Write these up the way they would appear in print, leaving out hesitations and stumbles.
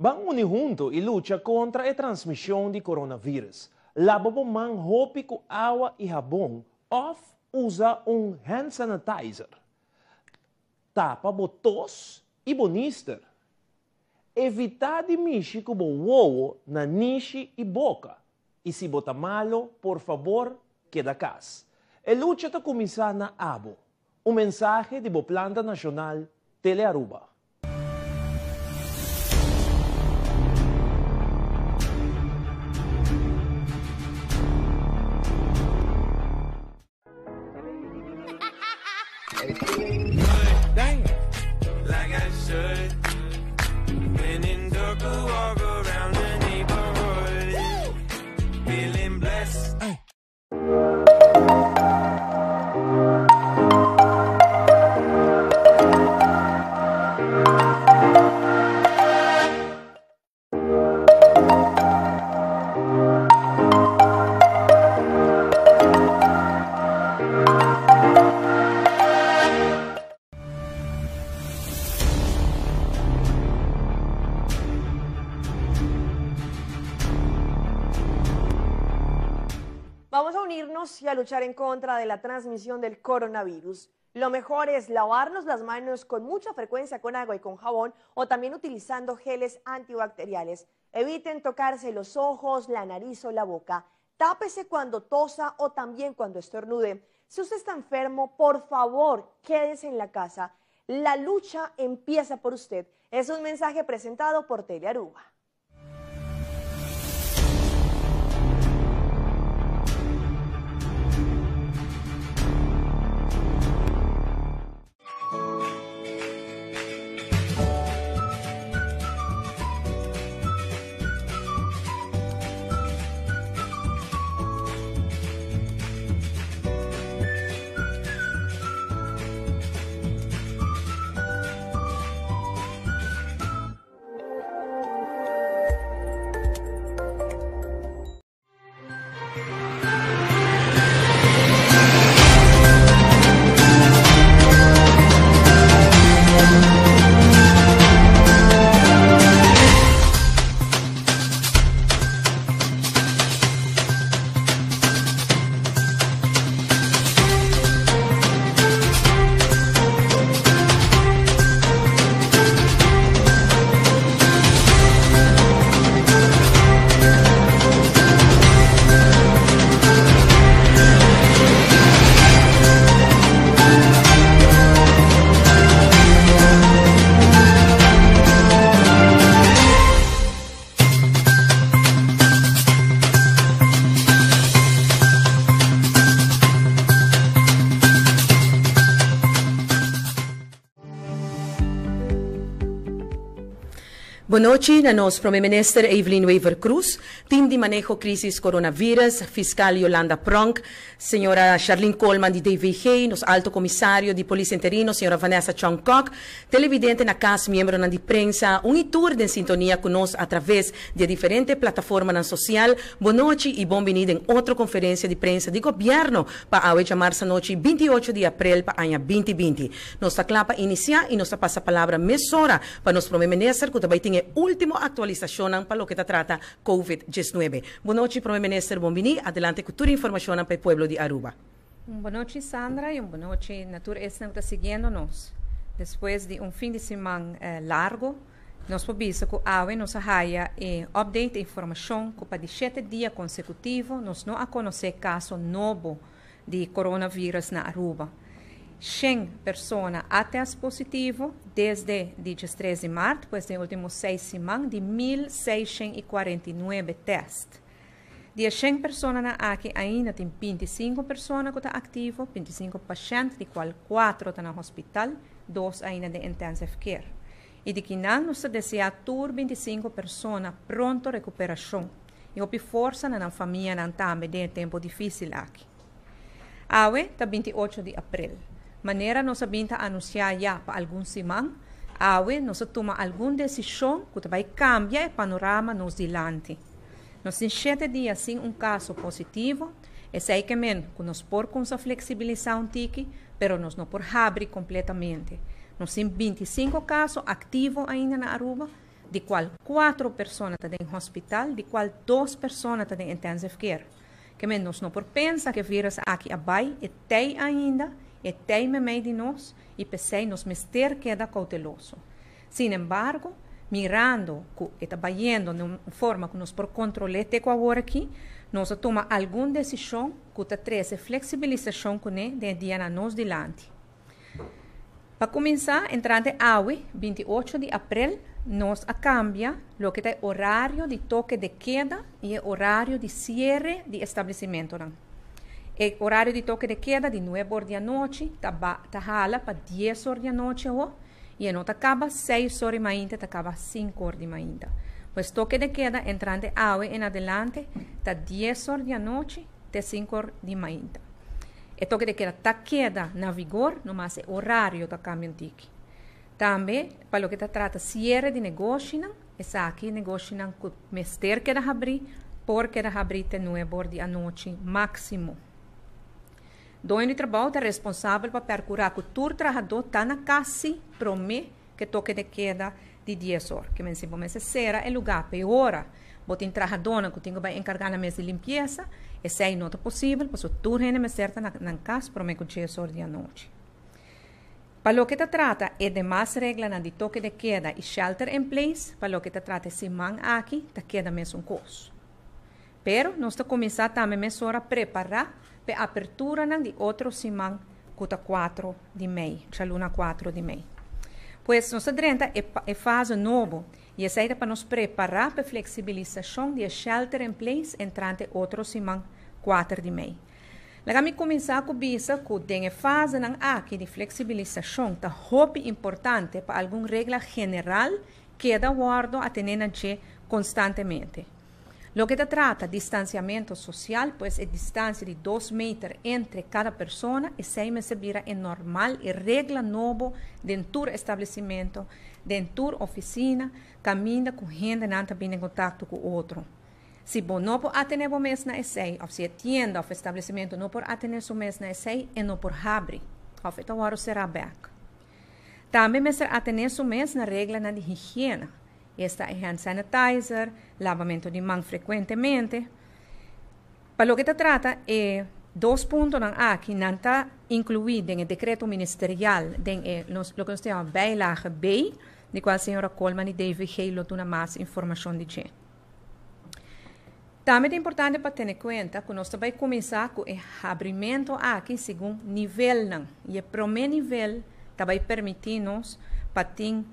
van unir juntos y lucha contra la transmisión de coronavirus. Lava man hopi con agua y jabón o usa un hand sanitizer. Tapa botos y bonister. Evitar de mexer com o ovo na niche e boca. E se botar malo, por favor, queda casa. A luta está começando na Abo. Mensaje de Planta Nacional Telearuba. Damn. Like I should. When in dark, I walk around the neighborhood. Feeling blessed. Vamos a unirnos y a luchar en contra de la transmisión del coronavirus. Lo mejor es lavarnos las manos con mucha frecuencia con agua y con jabón o también utilizando geles antibacteriales. Eviten tocarse los ojos, la nariz o la boca. Tápese cuando tosa o también cuando estornude. Si usted está enfermo, por favor, quédese en la casa. La lucha empieza por usted. Es un mensaje presentado por Telearuba. Boa noite, na nos Primeira-Ministra Evelyn Wever Cruz, Team de Manejo Crisis Coronavírus, Fiscal Yolanda Pronk, Senhora Charlene Coleman de DVG, nos Alto Comissário de Polícia Interino, Senhora Vanessa Chongkok, televidente na casa, membro na de prensa, tour de sintonia conosco através de diferentes plataformas social. Boa noite e bem-vindo em outra conferência de prensa de governo para a março noite 28 de abril para o ano 2020. Nós estamos para iniciar e nós passa a palavra mesora para nos Primeira-Ministra, que também tem última atualização para o que trata COVID-19. Boa noite, Primeira-Ministra, bem-vindo. Adelante com toda a informação para o povo de Aruba. Boa noite, Sandra, e boa noite a todos que estão seguindo-nos. Depois de fim de semana largo, nós podemos que a nos arraia update informação que para 7 dias consecutivos nós não a conhecer caso novo de coronavírus na Aruba. 100 pessoas até as positivo desde dia 13 de março, depois dos últimos 6 semanas, de 1.649 testes. De 100 pessoas aqui ainda tem 25 pessoas que estão ativas, 25 pacientes, de qual 4 estão no hospital, 2 ainda de intensive care. E de que não nos deseja tur 25 pessoas pronto recuperação. E houve força na família não também de tempo difícil aqui. Awe está 28 de abril. Maneira nós sabemos anunciar já para alguns semanas, awe nós toma alguma decisão que vai cambiar o panorama nos dilante. Nós em 7 dias sem caso positivo, é sei que nós por com essa flexibilização tiki, pero nós não por abrir completamente. Nós temos 25 casos ativos ainda na Aruba, de qual 4 pessoas estão em hospital, de qual 2 pessoas estão em intensive care. Que nós não por pensar que o vírus aqui abai, e tem ainda, e tem no meio de nós, e pensei nos mister queda cauteloso. Sin embargo, mirando que está vayendo de uma forma que nós por controlar te agora aqui, nós toma alguma decisão que está traz flexibilização com de dia na nós dilante. Para começar, entrante hoje, 28 de abril, nós cambia o que é horário de toque de queda e horário de cierre de estabelecimento. O horário de toque de queda de 9 horas da noite, está hala para 10 horas da noite, e não acaba 6 horas da manhã, acaba 5 horas da manhã. Pues toque de queda entrante hoje em adelante, está 10 horas da noite, até 5 horas da manhã. O toque de queda está queda na vigor, no mas o horário está cambiando. Também, para o que se trata cierre de negócio, essa aqui negócio que mester que abrir, porque abrir até 9 horas da noite máximo. Dono de trabalho é responsável para procurar que o trabalhador está na casa, promete que toque de queda de 10 horas. Que me simplesmente será é lugar pior. Botem trabalhador que tem que encargar na mesa de limpeza, e se não é possível, porque o turno é certo na casa, promete que 10 horas da noite. Para o que se trata é de mais regras de toque de queda e shelter in place, para o que se trata de semana aqui, está queda mesmo um curso. Pero nós estamos começando também a preparar para a abertura de outro semana, que está 4 de maio, chaluna 4 de maio. Pois nós estamos é fase nova, e essa é para nos preparar para a flexibilização de shelter in place entrante outro semana, 4 de maio. Lagami começar com bisa que tem fase aqui de flexibilização está muito importante para alguma regra general que é guardo a ter constantemente. Lo que se trata de distanciamento social, pues é distância de 2 metros entre cada pessoa e 6 meses vira é normal e regra nova dentro do estabelecimento, dentro da oficina, caminha com gente não está em contato com o outro. Se você não pode atender o mês na ESEI, ou se a tienda ou estabelecimento não pode atender o mês na ESEI, e não pode abrir, ou então o será back. Também você atender o mês na regra de higiene. Esta é hand sanitizer, lavamento de mãos frequentemente. Para o que se trata, 2 pontos aqui não está incluído no decreto ministerial, o que nós chamamos Bijlage B, de qual a senhora Coleman e David Hale têm mais informação de gente. Também é importante para ter em conta que nós vamos começar com o abrimento aqui segundo nível. E o primeiro nível vai permitir-nos para ter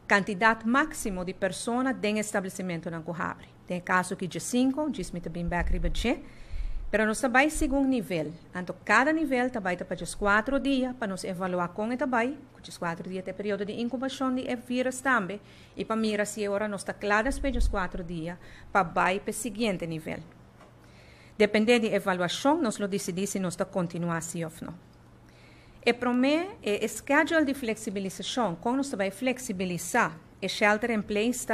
quantidade máxima de pessoas dentro do estabelecimento que abre. Tem caso que de 5, diz me também back riba de, mas nós vamos segundo nível. Então, cada nível vai para 4 dias para nos avaliar com o trabalho, que 4 dias é o período de incubação de vírus também, e para mirar se agora nós está claro para os 4 dias para ir para o seguinte nível. Dependendo da avaliação, nós lo decidimos se nós está continuar assim ou não. E promete o schedule de flexibilização, quando nós vai flexibilizar o shelter in place,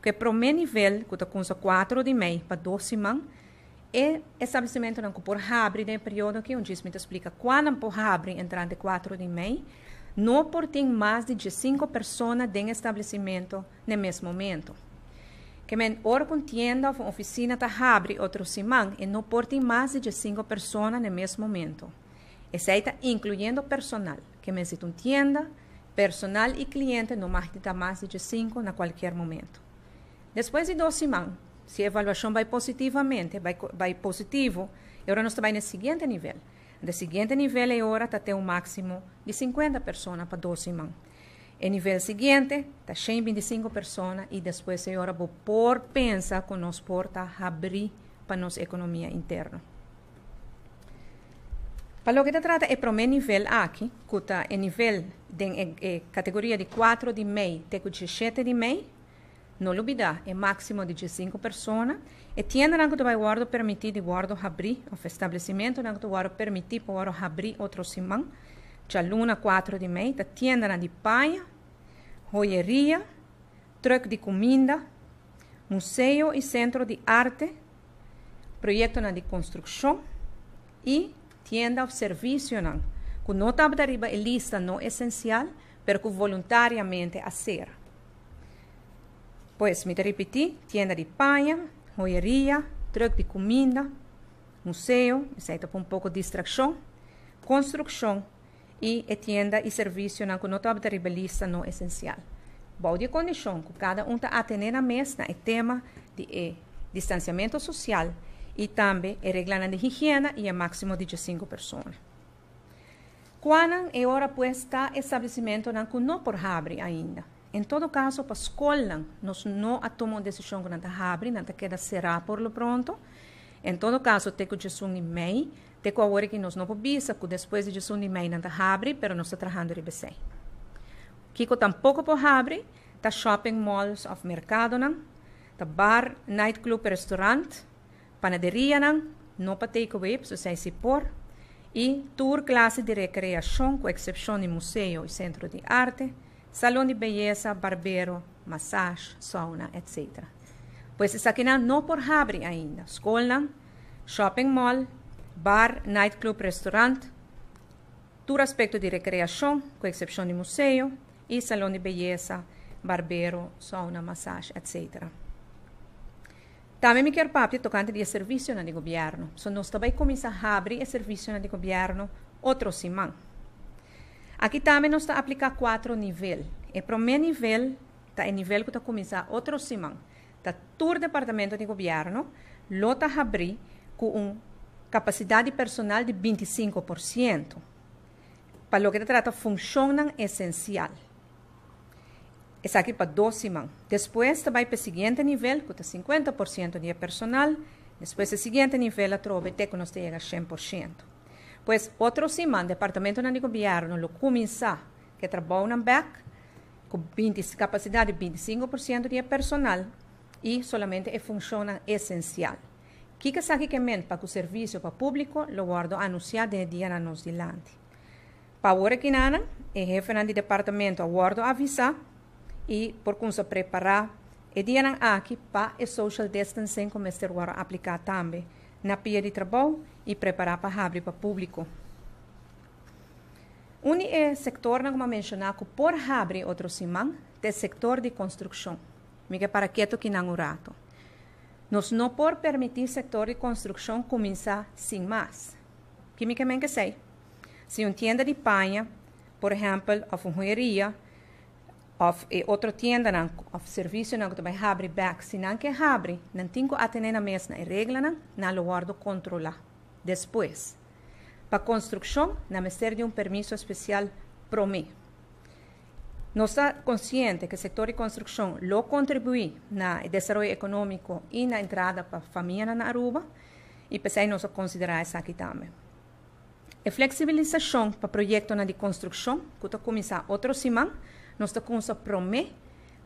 que é o nível, que está com 4 de maio para 2 semanas, e estabelecimento não pode abrir no período que onde me explica quando pode abrir entrante 4 de maio, não por ter mais de 5 pessoas dentro do estabelecimento no mesmo momento. Que men hora com tienda ou oficina está abre outro semana e não por ter mais de 5 pessoas no mesmo momento. Essa está incluindo personal, que men se tu tienda, personal e cliente não mais de 5 na qualquer momento. Depois de 2 semanas, se a avaliação vai positivamente, vai positivo, agora nós estamos no seguinte nível. No seguinte nível, agora está até um máximo de 50 pessoas para 2 semanas. O nível seguinte, está 125 pessoas e depois agora vou por pensar que nós porta abrir para nossa economia interna. Para o que se trata, é o primeiro nível aqui, que está o nível de categoria de 4 de maio até 17 de maio, não olvidar, é máximo de 5 pessoas. E tienda não vai guardo permitir de guardo abrir, o estabelecimento não guardo permitir para guardo abrir outro semana. Já luna 4 de maio, a tienda de panha, joieria, truck de comida, museu e centro de arte, projeto de construção e tienda de serviço, que não está arriba a lista não essencial, mas que voluntariamente a ser. Pues, me te repetí, tienda de paña, joyería, truck de comida, museu, exceto por um pouco de distração, construção e tienda e serviço na conota da rebelista não essencial. Boa de condição que cada um está atendendo a mesa é tema de distanciamento social e também é regra de higiene e é máximo de 5 pessoas. Quando é hora pues está estabelecimento não não por abre ainda. Em todo caso, para a escola, nós não tomamos decisão que não está abre, não queda será por lo pronto. Em todo caso, tem que Jesus e mei, tem que agora que nós não podemos, que depois de Jesus e mei não está abre, mas nós estamos trabalhando em BC. Kiko tampouco por abre, tá shopping malls of mercado não, tá bar, nightclub, restaurante, panaderia não para takeaway, se se por, e tour classe de recreação, com exceção de museu e centro de arte, salão de beleza, barbeiro, massagem, sauna, etc. Pois isso aqui não por abre ainda. Escola, shopping mall, bar, nightclub, restaurante, todo aspecto de recreação, com exceção de museu, e salão de beleza, barbeiro, sauna, massagem, etc. Também me quero papi tocante de serviço no governo. Nós também começamos a abrir o serviço no governo outro semana. Aqui também nós estamos a aplicar 4 níveis. O primeiro nível está em nível que está começar outro semana. Está todo o departamento de governo, lo está a abrir com uma capacidade personal de 25%. Para o que trata função essencial. Essa aqui para 2 semanas. Depois, vai para o seguinte nível, que está 50% de personal. Depois, o seguinte nível, até que nós chega a 100%. Pois, outro semana, o departamento de governo, lo começa que trabalha na BEC, com capacidade de 25% de personal, e solamente é função essencial. O que é aqui que mente para que o serviço para o público, lo guardo anunciar de dia na nos dilante. Para o que nana, o jefe do departamento guardo avisar, e por conta preparar e dia aqui para o social distancing como este agora aplicar também na pia de trabalho e preparar para abrir para o público. Um setor como mencionar que por abrir outro semana é setor de construção. Miga para quieto que não rato. Nós não por permitir setor de construção começar sem mais. Que me que sei. Se uma tienda de panha, por exemplo, ou uma joieria, of outra tienda of serviço que vai abrir back, se não quer abrir, não tem que atender a mesma regra, não lo guardo controlar. Depois, para construção, não precisa de permisso especial para mim. Nós estamos conscientes que o setor de construção lo contribui no desenvolvimento econômico e na entrada para a família na Aruba, e pensei nós considerar isso aqui também. A flexibilização para projetos de construção, que está começando outra semana, nós estamos a prometer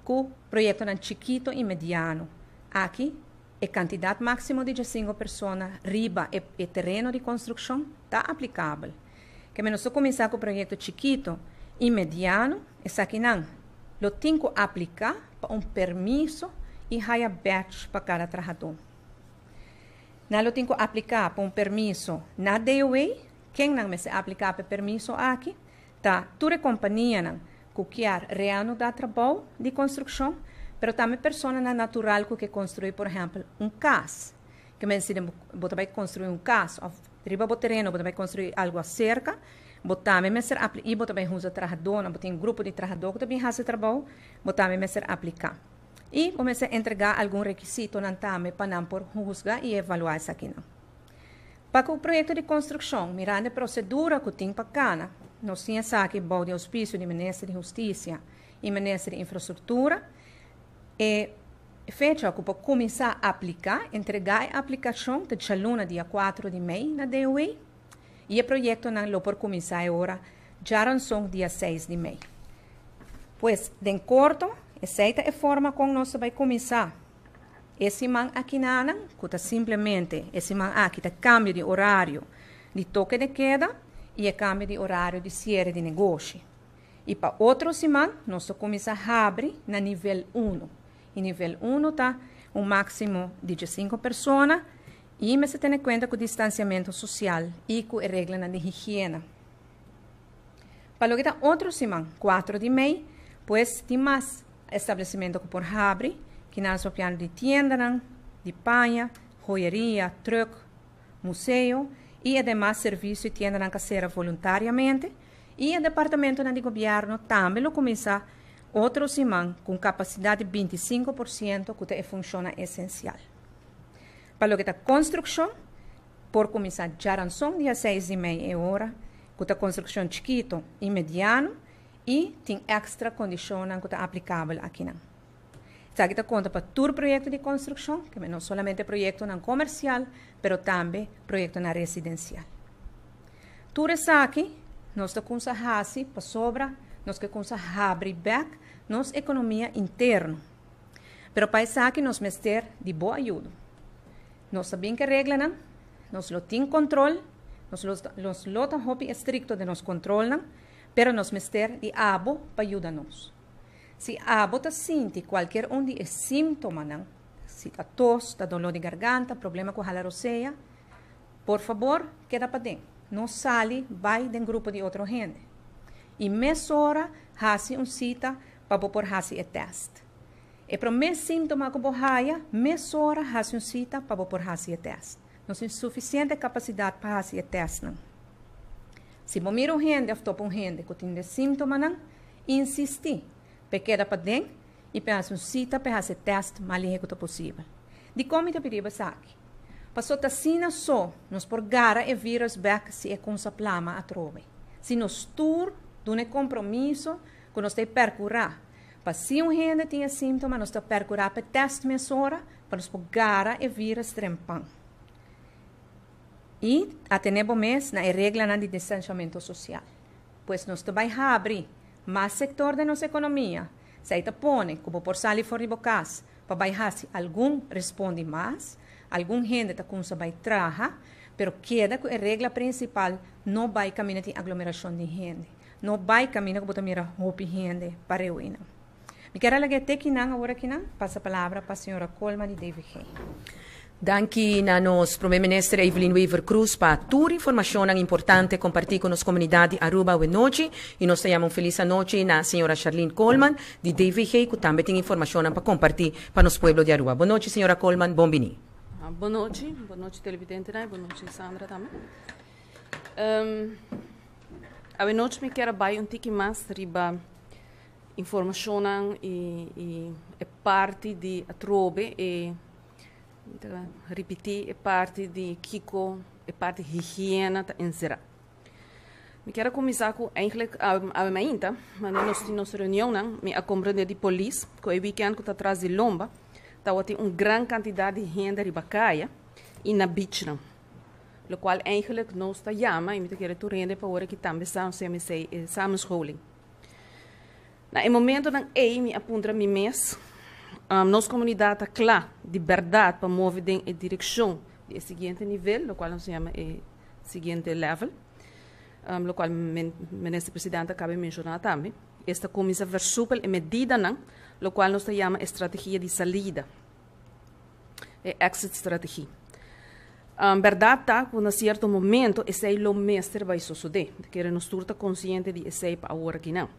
que o projeto é chiquito e mediano. Aqui, a quantidade máxima de 5 pessoas riba e terreno de construção está aplicável. Que nós começar com o projeto chiquito e mediano, essa aqui não. Lo tem que aplicar para permisso e hire batch para cada trabalhador. Não lo tem que aplicar para permisso na DOA, quem não me se aplicar para permisso aqui, tá toda a companhia não que real dá trabalho de construção, mas também pessoas natural que construir, por exemplo, casa. Que me ensina, você vai construir casa, ou riba do terreno, você vai construir algo cerca, você também vai ser aplicar, e você vai usar trabalhador, você tem um grupo de trabalhador que também faz trabalho, você também vai ser aplicar. E você vai entregar algum requisito também para não por juzgar e avaliar isso aqui. Para o projeto de construção, mirando a procedura que tem para cá, nós tínhamos aqui o auspício do Ministério de Justiça e Ministério de Infraestrutura, e fecha que para começar a aplicar, entregar a aplicação de aluna dia 4 de maio na DOE, e o projeto não por começar agora, já são dia 6 de maio. Pois, de corto, essa é a forma como nós vamos começar. Esse man aqui não, que simplesmente, esse man aqui está cambio de horário de toque de queda, e cambio de horário de cierre de negócio. E para outra semana, nós começamos a abrir no nível 1. E nível 1 está um máximo de 5 pessoas, e me se tem em conta com o distanciamento social e com a regra de higiene. Para o que está outra semana, 4 de maio, pues tem mais estabelecimento que por abrir, que nós piano de tienda, de panha, joieria, truck, museu e además serviço e tienda casera voluntariamente e o departamento de governo também lo começa outro semana com capacidade de 25% que funciona essencial. Para o que a construção, por começar já ranção dia 6:30 hora, que a construção chiquito e mediano e tem extra condições que é aplicável aqui não. Está aqui conta para todo projeto de construção, que não somente projeto não comercial, mas também projeto na residencial. Tudo isso aqui, nós temos que para sobra, nós temos que abrir back nossa economia interna. Pero para isso aqui, nós mester de boa ajuda. Nós sabemos que regra não, nós lo tem controle, nós lo tan hopi estricto de nos controle não, pero nós mester de abo para ajudar-nos. Se abo ta sente qualquer de sintomas, se a tos, a dor de garganta, problema com a roceia, por favor, queda para dentro. Não sale, vai de grupo de outra gente. E mesora, hace cita para por hace o teste. E para mes sintoma que borraia, mesora, hace cita para por hace o teste. Não tem suficiente capacidade para fazer o teste. Se eu miro gente, eu estou com gente que tem sintomas, não, insistir. Queda para dentro e fazer cita para fazer teste mais rápido possível. De como te pediu aqui? Passou a sina só, nos por gara e vírus back se é com essa plama a trove. Se nos tur, do um compromisso, que nós temos percurar. Para se gente tem sintoma, nós temos percurar para teste mesora, para nos por gara e vírus trempan. E até mês na regra de distanciamento social. Pois nós temos que abrir mais sector de nossa economia. Se aí põe, como por sair fora de casa, para baixar se algum responde mais, algum gente está com vai trabalhar, pero queda que a regra principal não vai caminhar de aglomeração de gente, não vai caminhar com botamira roupa gente para eu ir. Me quero alegrar que não agora que não, passa a palavra para a senhora Coleman de David Hay. Danke na nos Primeiro-Ministro Evelyn Weaver Cruz para toda a informação importante compartilhar com a comunidade Aruba hoje noite e nós chamamos feliz noite na senhora Charlene Coleman de David Hay que também tem informação para compartilhar para os pueblos de Aruba. Boa noite, senhora Coleman, bom dia. Boa noite televidente, boa noite Sandra também. A noite me quero baixar tique mais riba informação e parte de atrobe e repetir, é parte de Kiko, é parte de higiene em geral. Eu quero começar com, eigenlijk, a mainta, mas nossa reunião, me acompanhar de polícia, que o weekend que está atrás de Lomba, tem uma grande quantidade de gente de Bacaia e na beach, o qual eigenlijk nós está chama, e me quero tu rende para hora que também está samenscholing. No momento que me aponta mi mês, nossa comunidade está clara de verdade para mover em direção do seguinte nível, o qual nós chama seguinte level, o qual o ministro-presidente acaba de mencionar também. Esta começa a ver super e medida, o qual nós chama estratégia de saída, exit strategy. Verdade está que, em certo momento, esse é o mestre vai suceder, que nós estamos conscientes de esse para agora que não.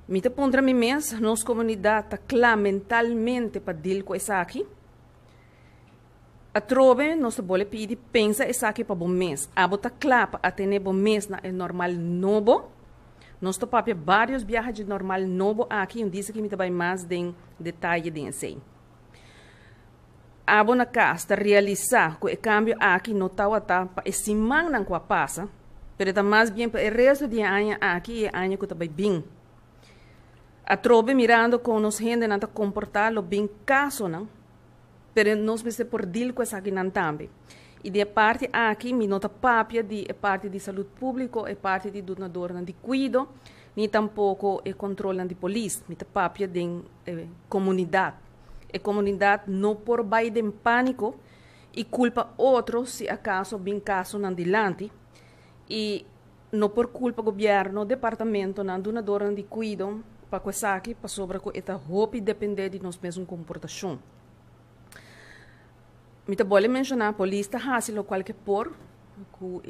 Me te pondra mi mês, nossa comunidade está clara mentalmente para deal com isso aqui. A trove, nós vamos pedir, pensa isso aqui para bom mês. A bota clara para atender bom mês na normal novo. Nós temos para vários viagens de normal novo aqui, diz que me te vai mais de detalhe de ensino. A bona casa realizar que o câmbio aqui não está para esse man não que passa, mas está mais bem para o resto de ano aqui é ano que está bem. A trobe mirando com nos gente não comportar lo bem caso não, pero nós precisa por deal com essa aqui não também. E de parte aqui me nota papia de parte de saúde pública e parte de donador de cuido, nem tampouco e controle de polícia, me ta papia de comunidade. E comunidade não por vai de pânico e culpa outros se acaso bem caso não dilante e não por culpa governo, departamento, não donador de cuido para coisa aqui, para sobre que esta roupa depender de nós mesmos comportação. Me vou mencionar a polícia fácil o qual que por com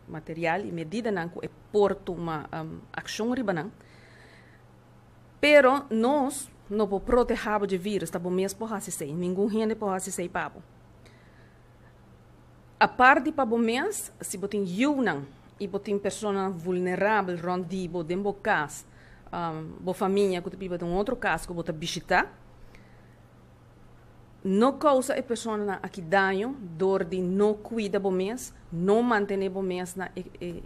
material e medida não por uma ação riba não. Pero nós não pode proteger o vírus, tá bom mesmo por assim sei, ninguém gente por assim sei papo. A parte para bom mês, se botem yunan e botem pessoa vulnerável rondi bo den bo cas, bo família que te de um outro caso que bota visitar, não causa a pessoa aqui dano, dor de não cuida bom mês, não manter bom mês na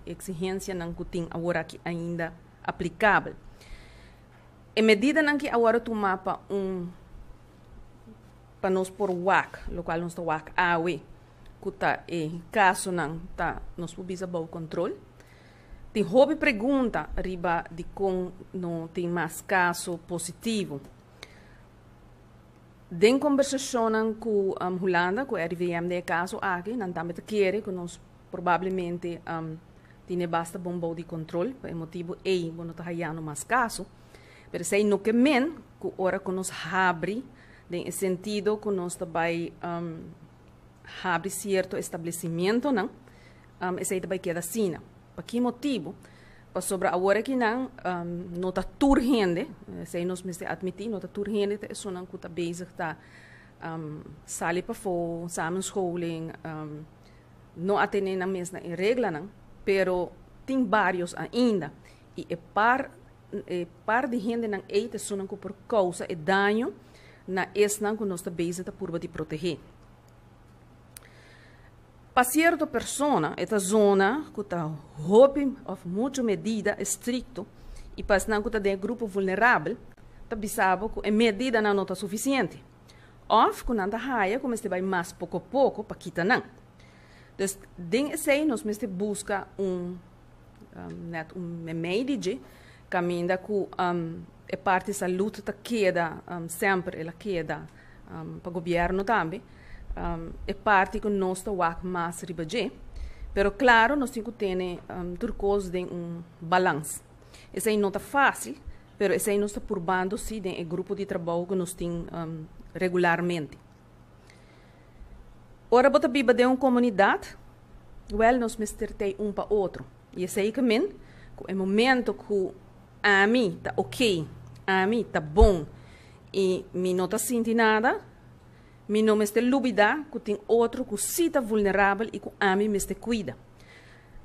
exigência não que tem agora aqui ainda aplicável. E medida que agora tu mapa para nós por WAC, lo qual nós está WAC AWE, que tá caso não tá nós podemos bom controle. Tem hobby pergunta riba de com não tem mais caso positivo. Den conversação com Holanda, com a RIVM de caso aqui, não também te quer que nós provavelmente tem basta bom de controle, por motivo não está havendo mais caso. Pero sei no que men, que ora que nos abre, em sentido que nós também abre certo estabelecimento, não? Esse também queda assim. Por que motivo? Para sobre agora que não está urgente, sei nós me admitir, não está urgente, é só não que está bezig está sali para fora, samenschooling, não atende na mesma regra, não? Pero tem vários ainda e par de gente não eita só não por causa e dano na não que nós está bezig está por de proteger. Para certa pessoa, esta zona que está hobby of muita medida estricto e para não que está de grupo vulnerável, está bisabo que a medida não está suficiente. Ou que não está raia, como este vai mais pouco a pouco para quitar não. Então, dentro nós busca médico caminha que a parte de saúde está queda sempre ela queda para o governo também. É parte que nós estamos mais ribaje, pero claro nós temos que ter turcos de balanço. Isso aí não está fácil, pero isso aí nós está probando se tem grupo de trabalho que nós temos regularmente. Ora bota biba de uma comunidade, nós mestre para outro. E isso aí também, é momento que a mim está ok, a mim está bom e me não está sentindo nada. Mi não me está lubida que tem outro que se está vulnerável e que a mim me está cuida.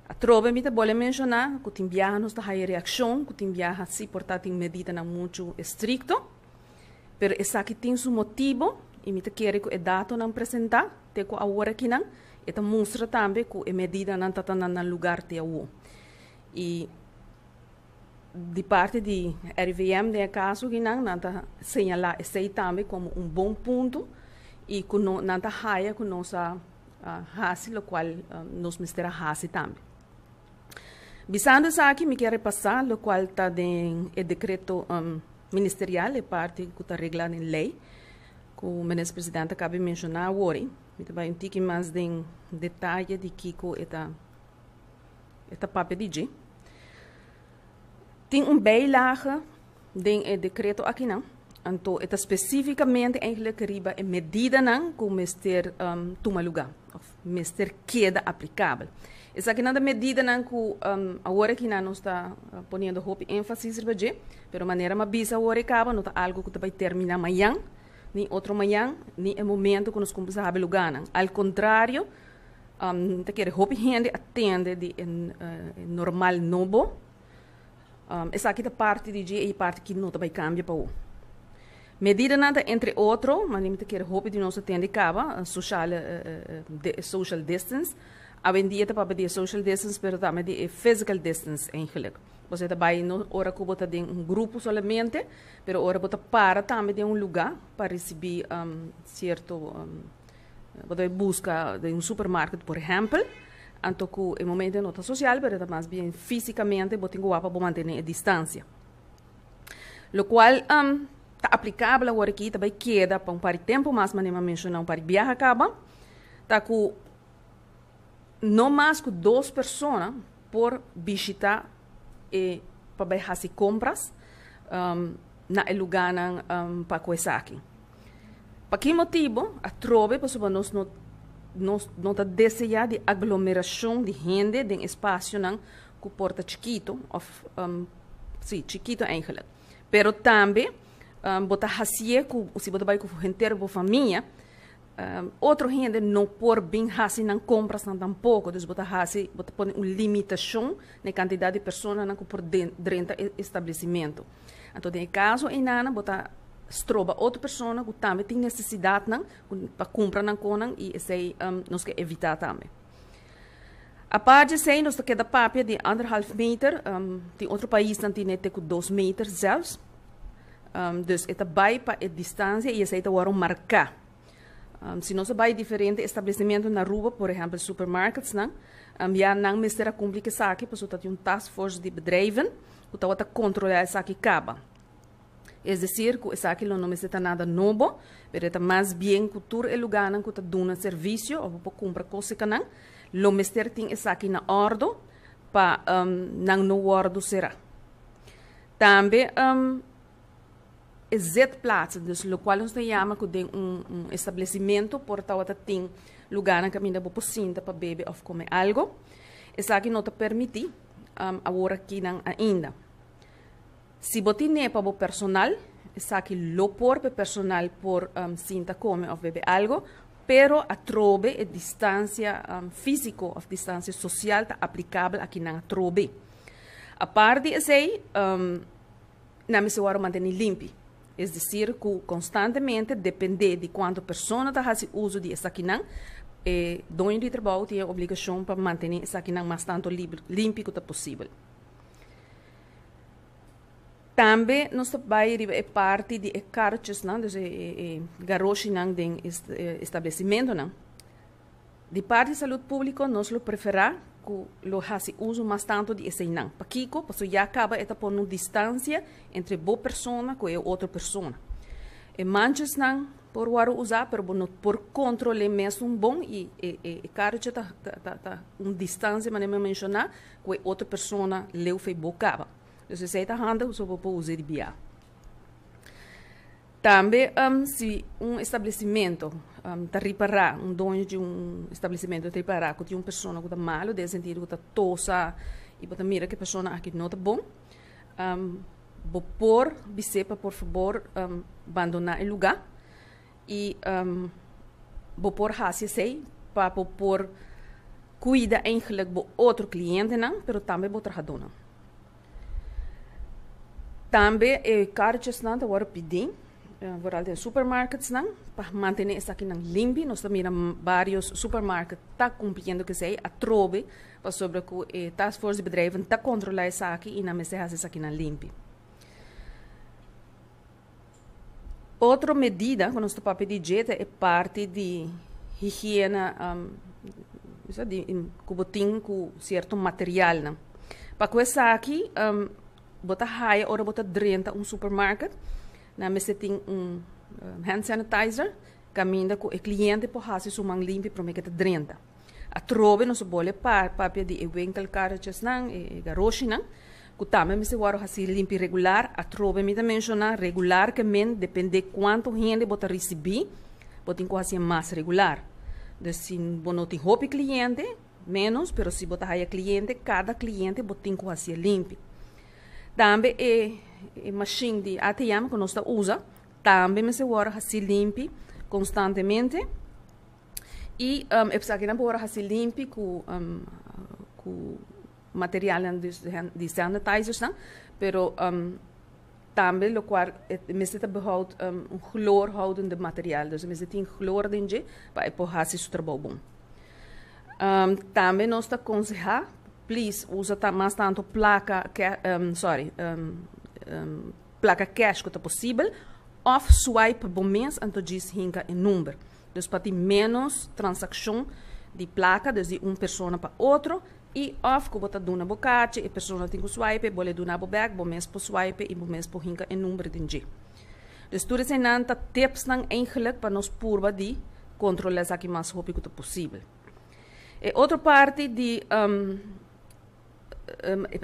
A trova me está boleh mencionar que tem viaja nos está high reação, que tem viaja se portar tem medida não muito estricto, pero essa aqui tem seu motivo e me está querer que é dado não apresentar, te que a hora que não, e mostra também que a medida não está no lugar de ao. E de parte de RVM de caso que não está señalar esse também como bom ponto e que não está raia que nós o qual nós mistera hasi também. Bisando isso aqui, me quero repassar o qual está em decreto ministerial, é parte que está reglado em lei, que o ministro presidente acaba de mencionar agora. Me vai um pouquinho mais de detalhe de que esta papel de tem beilage de decreto aqui não. Então, é especificamente eigenlijk riba a medida não que o mister toma lugar, ou mister queda aplicável. Essa aqui não é medida não que agora que não está ponendo ênfase riba de, pero maneira uma bisa agora acaba, não tá algo que vai terminar amanhã, nem outro amanhã, nem é momento que nós começamos a lugar não. Ao contrário, tá quer hope gente atende de normal novo. Essa aqui é parte de dia e parte que não vai cambiar para o. Medida nada entre outros, mas nem quer roupa de nós atende cava social distance. Hoje em dia está para de social distance, mas também de physical distance eigenlijk. Você está vai no hora que bota de grupo solamente, pero hora bota para também de lugar para receber certo bota busca de supermercado, por exemplo. Então que em momento não está social, mas está mais bem fisicamente, bota guapa para manter a distância. Lo qual está aplicável agora aqui, também queda para par de tempo, mas nem mencionar para viajar acaba, tá com não mais que 2 pessoas por visitar e para fazer compras na lugar para coisa aqui. Para que motivo? A trove, para nós não está desejar de aglomeração de gente em espaço que porta chiquito, ou sim, chiquito eigenlijk. Pero também bota hasie ku se bota vai ku inteiro bo família outro gente não por bem hasi não compras não tampouco dus bota hasi bota põe limitação na quantidade de pessoas não por dentro do estabelecimento então em caso em nana bota stroba outra pessoa que também tem necessidade não para comprar não conan e sei nós que evitar também a parte sei nós que da papia de 1,5 meter tem outro país não tem net com 2 meters zelfs dus é bij para a distância e essa é o marcar se nós vai diferente estabelecimento na rua por exemplo supermarkets não já não mistura cumprir que saque para ter um task force de bedrijven que tá controlar essa que acaba é decir que essa aqui não necessita nada novo mas é mais bem cultura e lugar que tá dando serviço ou para comprar coisa que não lo mister tem essa aqui na ordem para não no ordem será também zetplaatsen, dus lo qual ons chama que tem estabelecimento por tal tem lugar na caminho para pocinta para beber ou comer algo. Essa aqui não te permite agora aqui não ainda. Se botar nem para o personal, essa aqui lo por personal por cinta comer ou beber algo, pero a trobe a distância física ou distância social está aplicável aqui na trobe. A parte disso aí, não me se vai manter limpo. É decir, que constantemente, depende de quanto pessoa está fazendo uso de essa quinã, dono de trabalho tem a obrigação para manter essa quinã mais tanto limpo quanto possível. Também, nós vai é parte de cartas, não, dus garoche não de estabelecimento, não. De parte de saúde pública, nós lo preferar que lo hace uso mais tanto de esse não. Para Kiko, porque já acaba de pôr uma distância entre boa pessoa e outra pessoa. E manches não por usar, mas por controle mesmo bom e cara já tá uma distância, mas não mencionar que outra pessoa leu fez boca. Então, se você está andando, você pode usar de biar. Também, se estabelecimento está reparar, dono de estabelecimento está reparar que tem uma pessoa que está mal, no sentido que está tosa, e você mira que a pessoa aqui não está bom, por bisepa, por favor, abandonar o lugar e por hacer sei para por cuidar eigenlijk do outro cliente, não, pero também por trabalhar. Também, cartas não, agora pedir. Vooral de supermarkets para manter isso aqui limpo. Nós também vários supermarkets tá cumprindo que sei a trobe para sobre que task force de bedrijven tá controlar isso aqui e na mesa isso aqui limpo. Outra medida que nós estamos pedindo é parte de higiene, que tem com certo material. Para que isso aqui, bota raia ou bota dentro supermarket. Na mesa tem hand sanitizer, caminha com o cliente por fazer sua mão limpa para que dentro. A trobe não se pode papel de winkel cartas não, garoche não, que também me se vai fazer limpo regular. A trobe me também menciona regular que men depende de quanto gente bota receber, bota fazer mais regular. Dus se não tem roupa cliente menos, pero se bota aí cliente, cada cliente bota fazer limpo. Também a machine de ATM que nós usa, também se vai fazer limpo constantemente. E é preciso que não pode fazer limpo com material de sanitizers, pero também o qual me se behoud chloorhoudende materiaal, dus me se tem chloor dentro para poder fazer seu trabalho bom. Também nós aconselhamos, please, usa mais tanto placa, placa cash quanto possível, ou swipe bom mês antes de hinca em número. Dus para ter menos transação de placa, desde uma pessoa para outra, e of que você dá uma bocate, e a pessoa tem que swipe, você dá uma bag, bom mês para swipe, e bom mês para hinca em número de dia. Dus tudo isso não está tips não eigenlijk para nós purba de controlar isso aqui mais rápido que possível. E outra parte de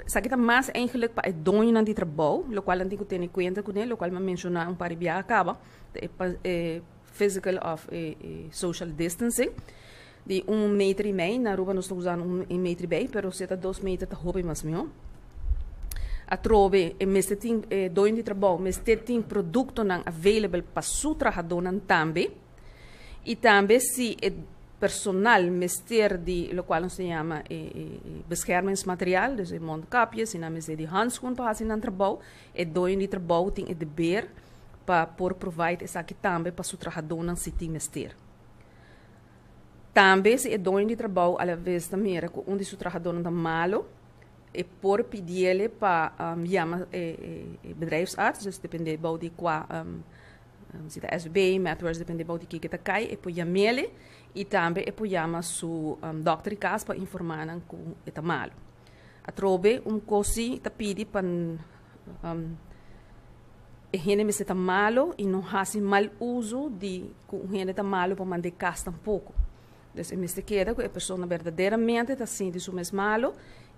isso aqui está mais eigenlijk para o dono de trabalho, o qual não tem que ter em conta com ele, o qual me mencionar para o acaba, physical of social distancing, de 1,5 meter, na rua nós estamos usando 1,5 meter, mas se está 2 metros, está roupa mais meu. A trove e meste ting doin de trabalho, meste ting produto nan available para su trabajador nan tambe. E também se é personal mester de lo qual se chama beschermingsmateriaal, dus mondkapjes en dan is de handschoen para fazer nan trabalho, e doin de trabalho tem de beer para por provide essa aqui também para su trabajador nan siti mester. Também se é doin de trabalho à vez também com onde su trabajador nan malo, e por pedir-lhe para chamar bedrijfsarts, dus depende de qua se da SB, metwords depende de que está cai, e por chamar-lhe e também e por chamar su doctor casa para informar que está malo. A trobe coisa está pedi para gente me está malo e não faz mal uso de que gente está malo para mandar casa tampouco. Então, me se queda que a pessoa verdadeiramente está sentindo su mesmo malo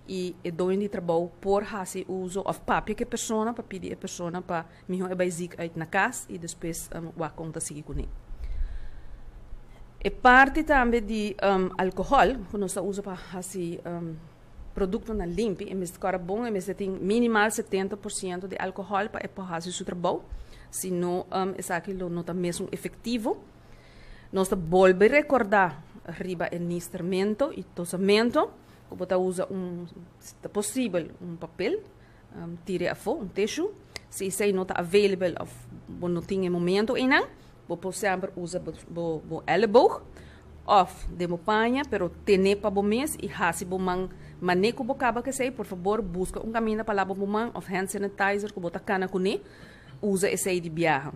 e doin de trabalho por fazer uso of papel que a pessoa para pedir a pessoa para me vai ziek uit na casa e depois o conta seguir com ele. E parte também de álcool, quando se usa para fazer produto na limpo, e mesmo cara bom, e mesmo tem minimal 70% de álcool para fazer o trabalho, senão esse aquilo não está mesmo efetivo. Nós volve recordar riba el instrumento e tosamento. Você usa se é possível, papel, tire a fora, tissue. Se isso não está available, ou não tem momento ainda, você sempre usa o elleboog, ou de panha, pero tener para o mês e hasi o maneco bocaba que sei, por favor, busca caminho para lavar o man, ou hand sanitizer, que você cana com ele, usa esse de viagem.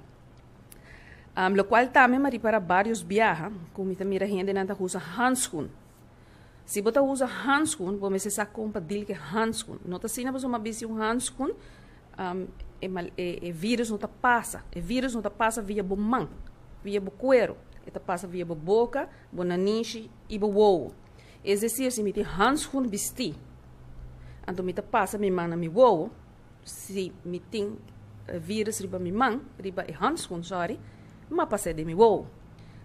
Lo qual também para vários viajes, como também a gente não usa handschoen. Se você usa handschoen, você sabe como para dizer que handschoen. Não está sendo uma vez handschoen, o vírus não passa. O vírus não passa via o mão, via o cuero. Ele passa via a boca, o nariz e o ovo. É decir, se me tem handschoen vestir, então me passa minha mão na minha ovo, se me tem vírus riba minha mão, riba handschoen, sorry, mas passa de minha ovo.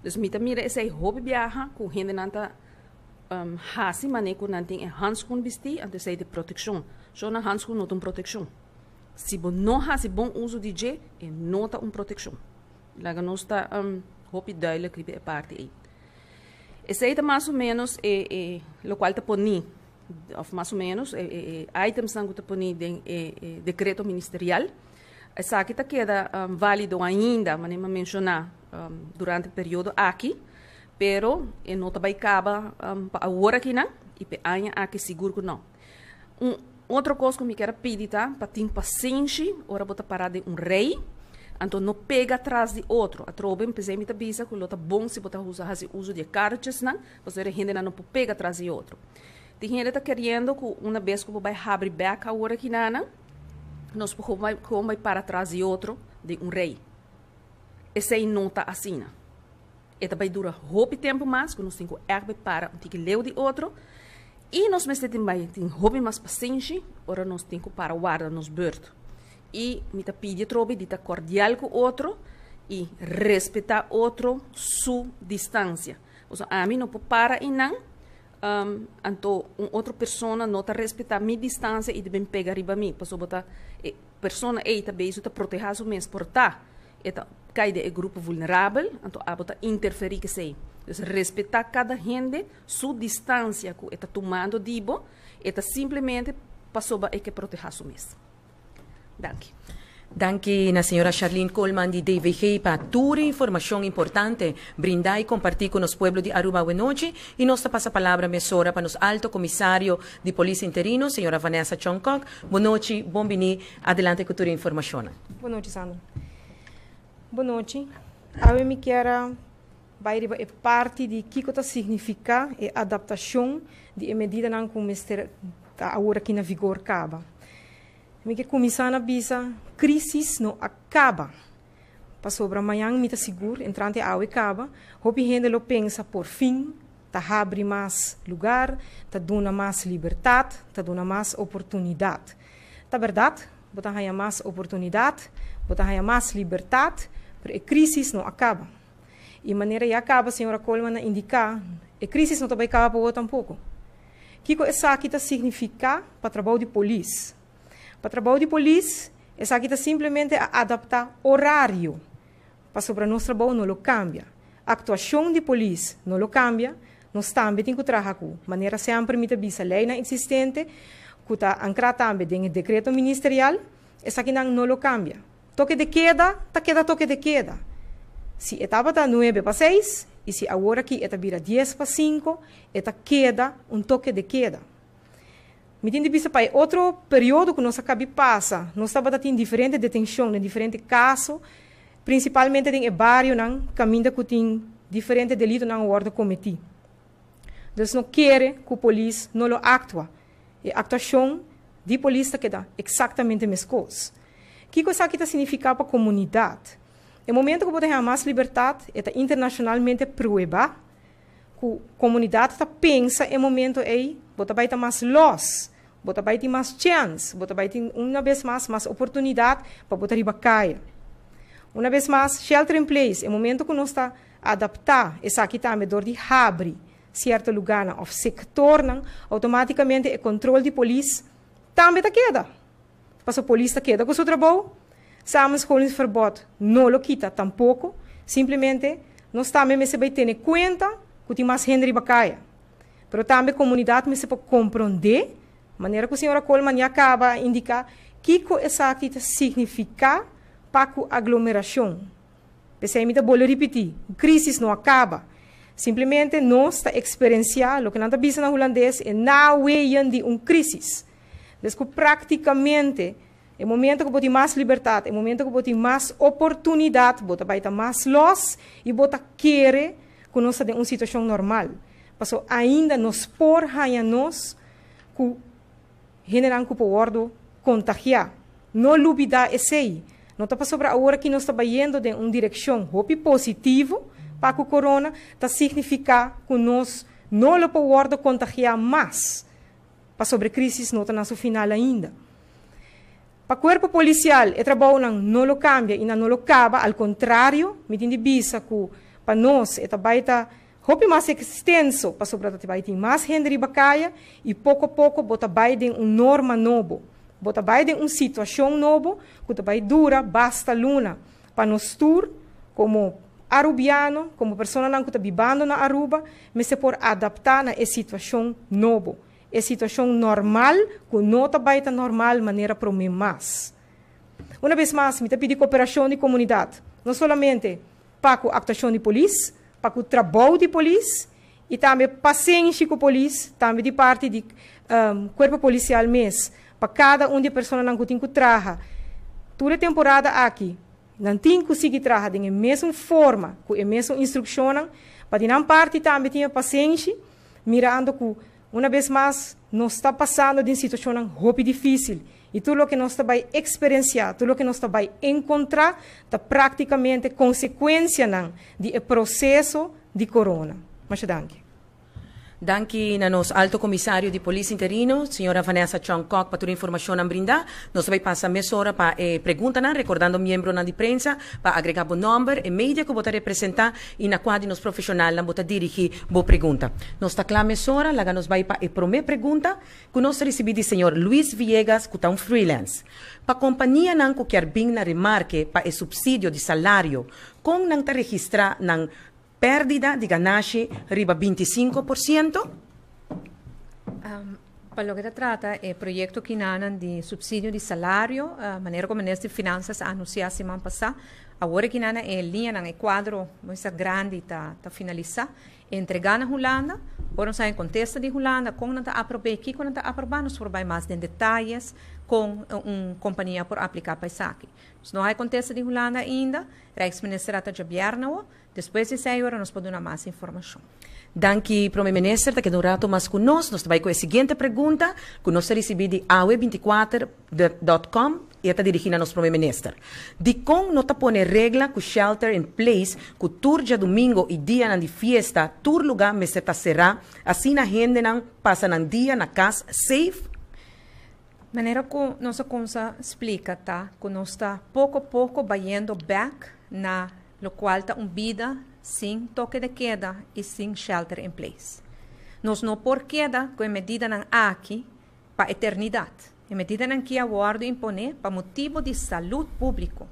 Então, me mira esse hobby viaja com gente nanta hasi maneco não tem handschoen vestir, então sei de proteção. Só na handschoen não tem proteção. Se você não faz bom uso de gel, não tem proteção. Lá não está hobby duidelijk que é parte aí. Esse aí mais ou menos o qual está poni, ou mais ou menos items que está poni de decreto ministerial. Essa aqui está queda válido ainda, mas não mencionar durante o período aqui. Pero não está vai acabar agora aqui não e pe aña aqui seguro que não. Outra coisa que me quero pedir tá para ter paciência, ora botar parar de rei, então não pega atrás de outro. A trobe pensei me avisa que lota bom se botar uso de cartas não, você a gente não pega atrás de outro. Tem gente está querendo que uma vez que vai abrir back agora aqui não, nós como vai para atrás de outro de rei. Esse aí não está assim não. E também dura muito tempo mais, que nós temos que para um ler de outro. E nós também temos mais paciência, ora nós temos que para guardar nos berto. E me pedir trobe de estar cordial com o outro e respeitar outro sua distância. Então, a mim não pode parar e não, então outra pessoa não está respeitar minha distância e deve pegar riba mim. Porque a pessoa aí também está proteger o mesmo portar. Eta cai de grupo vulnerável, então a botar interferir que sei. Então respeitar cada gente sua distância que está tomando dibo, eta simplesmente passou a que proteger o mesmo. Danke. Danke na senhora Charlene Coleman de DVG para toda informação importante brindar e compartilhar com os pueblos de Aruba. Boa noite. E nós passa a palavra mesora para o alto comissário de polícia interino, senhora Vanessa Chongkok. Boa noite, bom venir. Adelante com toda a informação. Boa noite, Sandra. Boa noite. Eu me quero vai parte de que significa a adaptação de medida não como está agora aqui na vigor acaba. Me quero começar a bisa crise não acaba. Para sobre amanhã me tá seguro entrante a acaba. Hope gente lo pensa por fim, tá abre mais lugar, tá dona mais liberdade, tá dona mais oportunidade. Tá verdade? Botar aí mais oportunidade, botar aí mais liberdade. Pero a crise não acaba. E a maneira que acaba, a senhora Coleman indica, a crise não vai acabar para o tampouco. O que isso aqui significa para o trabalho de polícia? Para o trabalho de polícia, essa aqui está simplesmente a adaptar horário. Para nosso trabalho não lo cambia. A atuação de polícia não lo cambia. Nós também temos que trabalhar com maneira sempre me visa lei existente, que está ancrada também em decreto ministerial, essa aqui não lo cambia. Toque de queda, toque de queda. Se etapa está 9 para 6, e se agora aqui está vira 10 para 5, está queda toque de queda. Me tem de vista para outro período que nós acabamos de passar, nós estamos tendo diferentes detenções, em diferentes casos, principalmente em bairro, caminho que tem diferentes delitos na ordem cometido. Então, não quer que a polícia não lo atua. E a atuação de polícia que dá exatamente a mesma coisa. O que isso aqui significa para a comunidade? No momento que você tem mais liberdade, é internacionalmente provado, que a comunidade pensa no momento aí, você vai ter mais loss, você vai ter mais chance, você vai ter uma vez mais oportunidade para você ir a cair. Uma vez mais, shelter in place, no momento que nós está adaptar, essa aqui também dor de abre certo lugar ou sector, automaticamente o controle de polícia também está queda. Mas a polícia está queda com o seu trabalho, samenschoolingsverbod não lo quita tampouco, simplesmente nós também me se vai ter em conta que tem mais gente riba caia. Pero também a comunidade me se pode compreender, maneira que a senhora Coleman acaba de indicar, que essa actividade significa para a aglomeração. Pensei me vou repetir, a crise não acaba. Simplesmente nós está experienciando o que nós estamos na holandês é na weia de crise. Desde praticamente no momento que você tem mais liberdade, no momento que você tem mais oportunidade, você vai ter mais loss e você quer que nós tenhamos uma situação normal. Mas ainda nos por nós que generam que o contagiar. Não dúvida esse aí. Não está sobre a hora que nós estamos indo em uma direção positiva para que o corona está significar que nós não podemos contagiar mais. Para sobre a crise não está no final ainda. Para o corpo policial, o trabalho não lo cambia e não lo acaba, ao contrário, me tem de visa que para nós, o trabalho está mais extenso, para sobre o trabalho tem mais gente riba caia e pouco a pouco, bota vai de norma novo. Bota vai de uma situação nova, que vai dura, basta luna, para nós tur, como arubiano, como pessoa que está vivendo na Aruba, mas se pode adaptar na situação nova. É situação normal, que não vai estar normal maneira para mim mais. Uma vez mais, me pedi cooperação de comunidade, não somente para a actuação de polícia, para o trabalho de polícia, e também paciência com a polícia, também de parte do corpo policial mesmo, para cada uma de pessoas que tem que trabalhar. Toda a temporada aqui, não tem que conseguir trabalhar da mesma forma, com a mesma instrução, para não parte também ter paciência, mirando que uma vez mais, nós está passando de uma situação muito difícil. E tudo o que nós vai experienciar, tudo o que nós vai encontrar, está praticamente consequência do processo de corona. Mas danke. Danke na nos Alto Comissário de Polícia Interino, senhora Vanessa Chongkok, para toda a informação a brindar. Nós vamos passar meia hora para perguntas, recordando membro de prensa, para agregar o número e mídia que você representar e na quadra nos profissionais na você dirigir boa pergunta. Nós está claro meia hora, lá nós vai para a primeira pergunta, que nós recebemos do senhor Luiz Viegas, que está um freelance. Para a companhia não que quer bem na remarque para o subsídio de salário, com não está registrar na pérdida de ganache riba 25%? Para lo que se trata, el proyecto que nanan de subsidio de salario, maneira como o Ministério de Finanças anunciou a semana passada, agora que nana é linha no quadro muito grande está finalizar, entregar na Holanda, agora sai em contexto de Holanda, como não está aprovado aqui, como não está aprovado, nós vamos mais em detalhes com uma companhia por aplicar para isso aqui. Não há contexto de Holanda ainda, o Rijksminister está já vierno, depois de 6 horas nós podemos dar mais informação. Danke, Primeiro-Ministro, que um rato mais conosco. Nós vamos com a seguinte pergunta, que nós recebemos de awe24.com e está dirigida ao nosso Primeiro-Ministro. De como não está pondo regra que o shelter in place, que turja domingo e dia de fiesta, tur lugar me está será, assim a gente não passa um dia na casa safe? Maneira que nossa consa explica, tá? Que nós está pouco a pouco vayendo back na lo qual está vida sem toque de queda e sem shelter in place. Nós não por queda com a medida aqui para a eternidade. a medida em que a guarda impone para motivo de saúde público.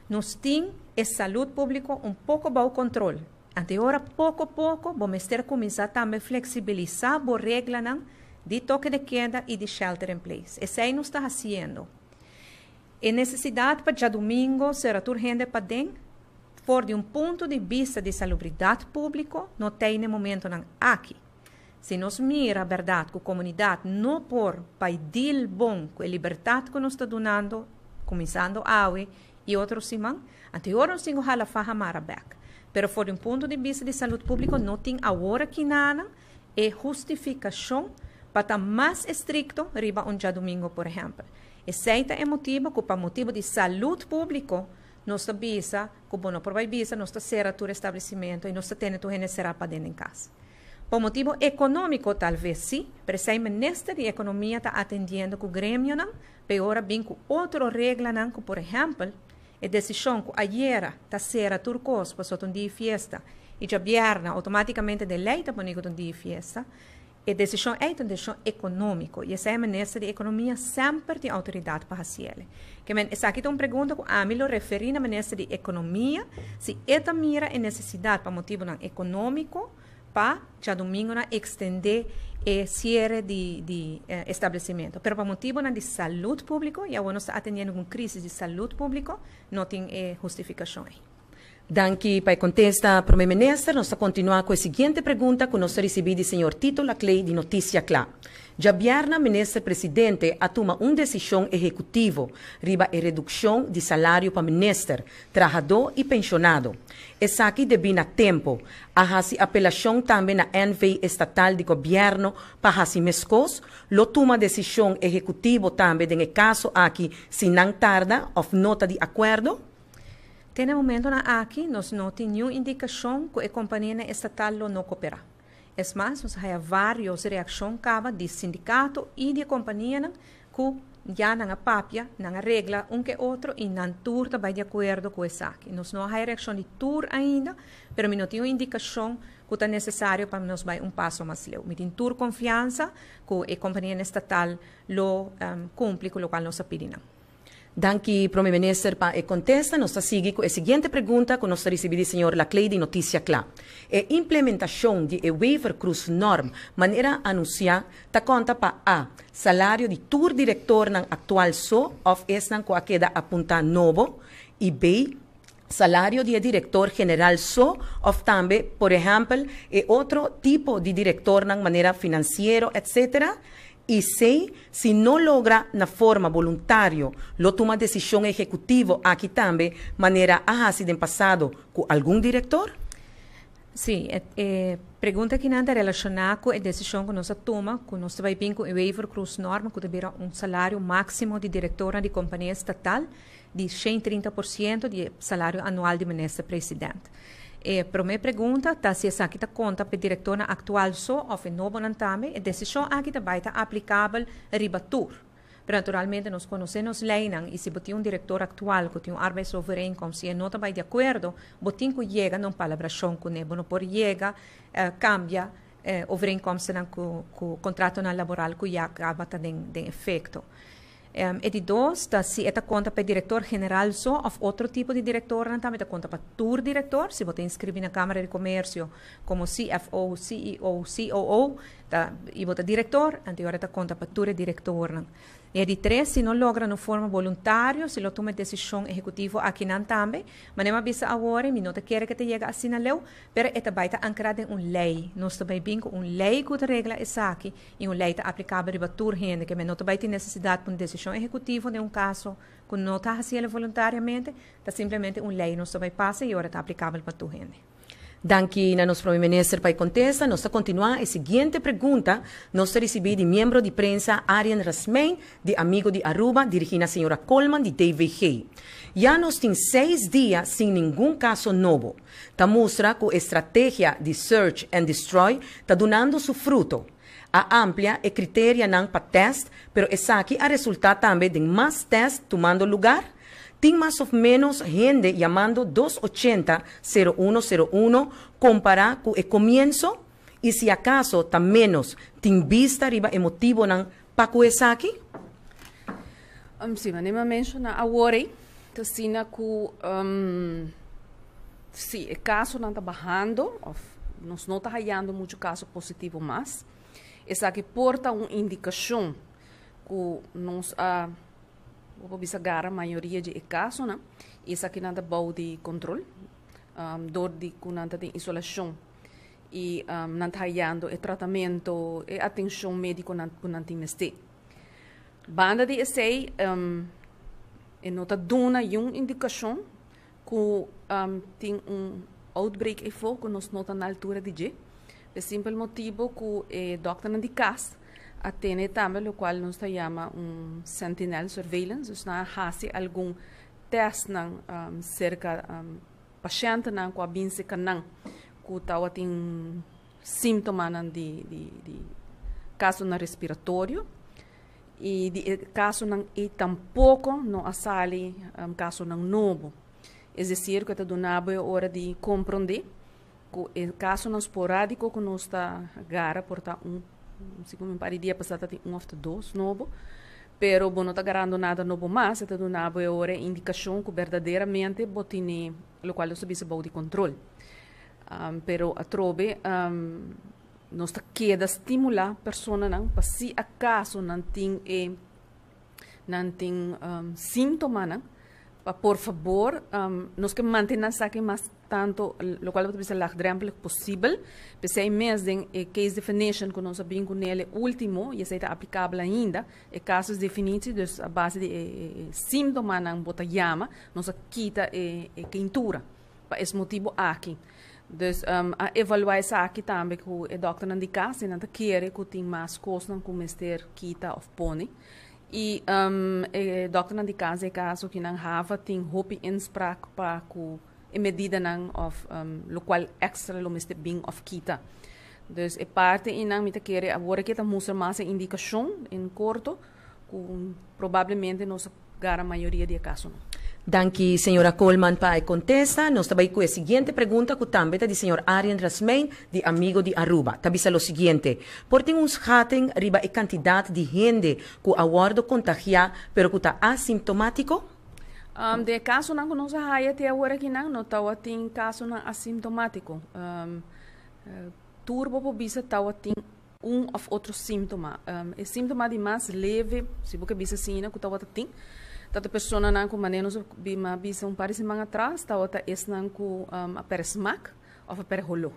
Nós temos a saúde pública pouco bom controle. Ante agora, pouco a pouco, vamos ter começar também a flexibilizar a regra de toque de queda e de shelter in place. Isso aí nós está fazendo. A necessidade para já domingo ser urgente para dentro, for de ponto de vista de salubridade pública, não tem no momento aqui. Se nós mira a verdade que a comunidade não por pedir bom com a liberdade que nós está dando, começando a e outros simão, até agora nós temos a faja marabac. Pero for de ponto de vista de saúde pública, não tem agora que nada é justificação para estar mais estricto riba dia domingo, por exemplo. Esse é o motivo que, para motivo de saúde pública, nós visa, como não por visa, nós será todo estabelecimento e nós temos que será para dentro de casa. Por motivo econômico, talvez sim, mas o Ministério de Economia está atendendo com o grêmio, mas agora vem com outra regra, como, por exemplo, a decisão que ayer está será turcos para um dia de festa e já vierna automaticamente de lei para um dia de festa. A decisão é uma decisão econômica e essa é a Ministério de Economia sempre tem autoridade para fazer. Essa aqui é uma pergunta que a mim lo referi ao Ministério de Economia se esta mira a necessidade para motivo econômico para já domingo estender o cierre de estabelecimento. Mas para motivo de saúde pública, e agora está atendendo uma crise de saúde pública, não tem justificação aí. Danke para contestar, Primeiro-Ministro. Nós continuamos com a seguinte pergunta que nós recebemos do senhor Tito Laclay de Notícia Clá. Já vierna Ministro-Presidente a tomar uma decisão executiva riba a redução de salário para ministro, trabalhador e pensionado. Essa aqui devina tempo. A fazer apelação também na NV estatal de governo para fazer mescos, lo toma decisão executiva também no caso aqui, se não tarda, ou nota de acordo. Tem momento aqui, nós não temos nenhuma indicação que a companhia estatal não coopera. É mais, nós temos várias reações de sindicato e de companhia que já não papia, não regra um que outro e não turta vai de acordo com isso aqui. Nós não temos reação de tur ainda, mas não temos indicação que é necessário para nós dar passo mais leve. Me tem tur confiança que a companhia estatal lo cumpre com o qual nós pedimos. Danke, Primeiro-Ministro, para a contesta. Nós seguimos com a seguinte pergunta que nós recebemos do senhor Laclay de Notícia Clá. A implementação de waiver cruz norm, maneira anunciar, está conta para a salário de tour diretor ng atual so, of es nang ko queda apunta novo, e B, salário de diretor general so, of também, por exemplo, outro tipo de diretor ng maneira financeiro, etc., e se não logra na forma voluntária, lo toma decisão executiva aqui também, maneira assim do passado com algum diretor? Sim, pergunta que não é relacionada com a decisão que nós tomamos, que nós vai vir com o waiver cruz norma, que deverá salário máximo de diretora de companhia estatal de 130% de salário anual do ministro-presidente. Para minha pergunta, se essa aqui conta para a diretora atual só, ou novo também, a decisão aqui vai estar aplicável a ribatur. Naturalmente, nós conhecemos lei, e se você tem um diretor atual que tem um arbeidsovereenkomst e não está de acordo, você que chega não palabração com ele, não pode chegar, cambia overeenkomst com o contrato laboral que já acaba de efeito. E de dois, se esta conta para diretor general só, ou outro tipo de diretor, também esta conta para tour diretor, se você inscreve na Câmara de Comércio como CFO, CEO, COO, e você diretor, agora esta conta para tour diretor. E de três, se não logra de forma voluntária, se não toma decisão executiva aqui não também, mas não avisa agora, e não quer que te chegue assim na lei, mas esta vai estar ancorada em uma lei. Nós também vimos uma lei que regula essa aqui, e uma lei está aplicável para toda gente, que não vai ter necessidade de uma decisão executiva em um caso que não está fazendo voluntariamente, está simplesmente uma lei, nós também passa e agora está aplicável para toda gente. Danke na nosso Primeiro-Ministro para a contesta. Nós continuamos a seguinte pergunta. Nós recebemos de membro de prensa Arian Rasmein, de amigo de Aruba, dirigida a senhora Coleman, de DVG. Já nós temos 6 dias sem nenhum caso novo. Está mostra que a estratégia de Search and Destroy está dando seu fruto. A amplia é critério não para teste, mas essa aqui é resultado também de mais testes tomando lugar. Tem mais ou menos gente chamando 280-0101 comparado com o começo e se acaso está menos, tem vista riba emotivo não para essa aqui? Sim, mas nem menciona a worry, te sina que se o caso não está bajando, ou nós não está hallando muito caso positivo mais, essa que porta uma indicação que nós vamos agarrar a maioria de casos, né? Essa que não está bom de controle, dor de que não tem isolação e não está hallando o tratamento e atenção médica que não tem neste. Banda de essay, nota dona uma indicação que tem outbreak e fogo que nós nota na altura de G. Por simples motivo que o doctor não de casa atende também, o qual nós chama sentinel surveillance, então faz algum teste cerca paciente não com a binse canang que tawa tem sintomas de caso na respiratório e de caso não e tampouco não asali caso não novo. É decir, que te donava a hora de compreender que o caso não esporádico que nós está agora porta segundo me dia passado tem ou dois novo, pero não está garando nada novo mais, te donava a hora indicação que verdadeiramente botine o qual nós sabia bom de controle. Pero a trobe nós está queda estimular persona não para se acaso não tem sintoma não para por favor nós que mantenha saque mais tanto o qual pode ser o mais possível pensei mesmo em case definition que nós sabemos com ele último e está aplicável ainda e casos definidos a base de sintoma não bota llama nós quita quentura para esse motivo aqui. Dus a evaluar isso aqui também que o doctor não indica se não quer que tenha mais coisas como mister quita ou pone e o doctor não indica se caso que não hava tem hope inspraak para que medida não of lo qual extra lo mister bem of quita. Dus é parte e não me quer agora que estamos mais indicação em curto que provavelmente nós gara a maioria de casos. Danke, senhora Coleman, para contesta. Nós também com a seguinte pergunta que também é do senhor Arian Rasmein, de amigo de Aruba. Tabisa o seguinte: por ter uns rating riba a quantidade de gente que aguardo contagiar, pero que está asintomático? De caso não nós haya até agora que não tawa tem caso não asintomático. Turbo por bisa tawa tem ou outro síntoma. O síntoma de mais leve, se você bisa sina que tawa tem tata pessoa não com maneira bima bisa par de semana atrás tá outra esse não com a peresmac of a perholo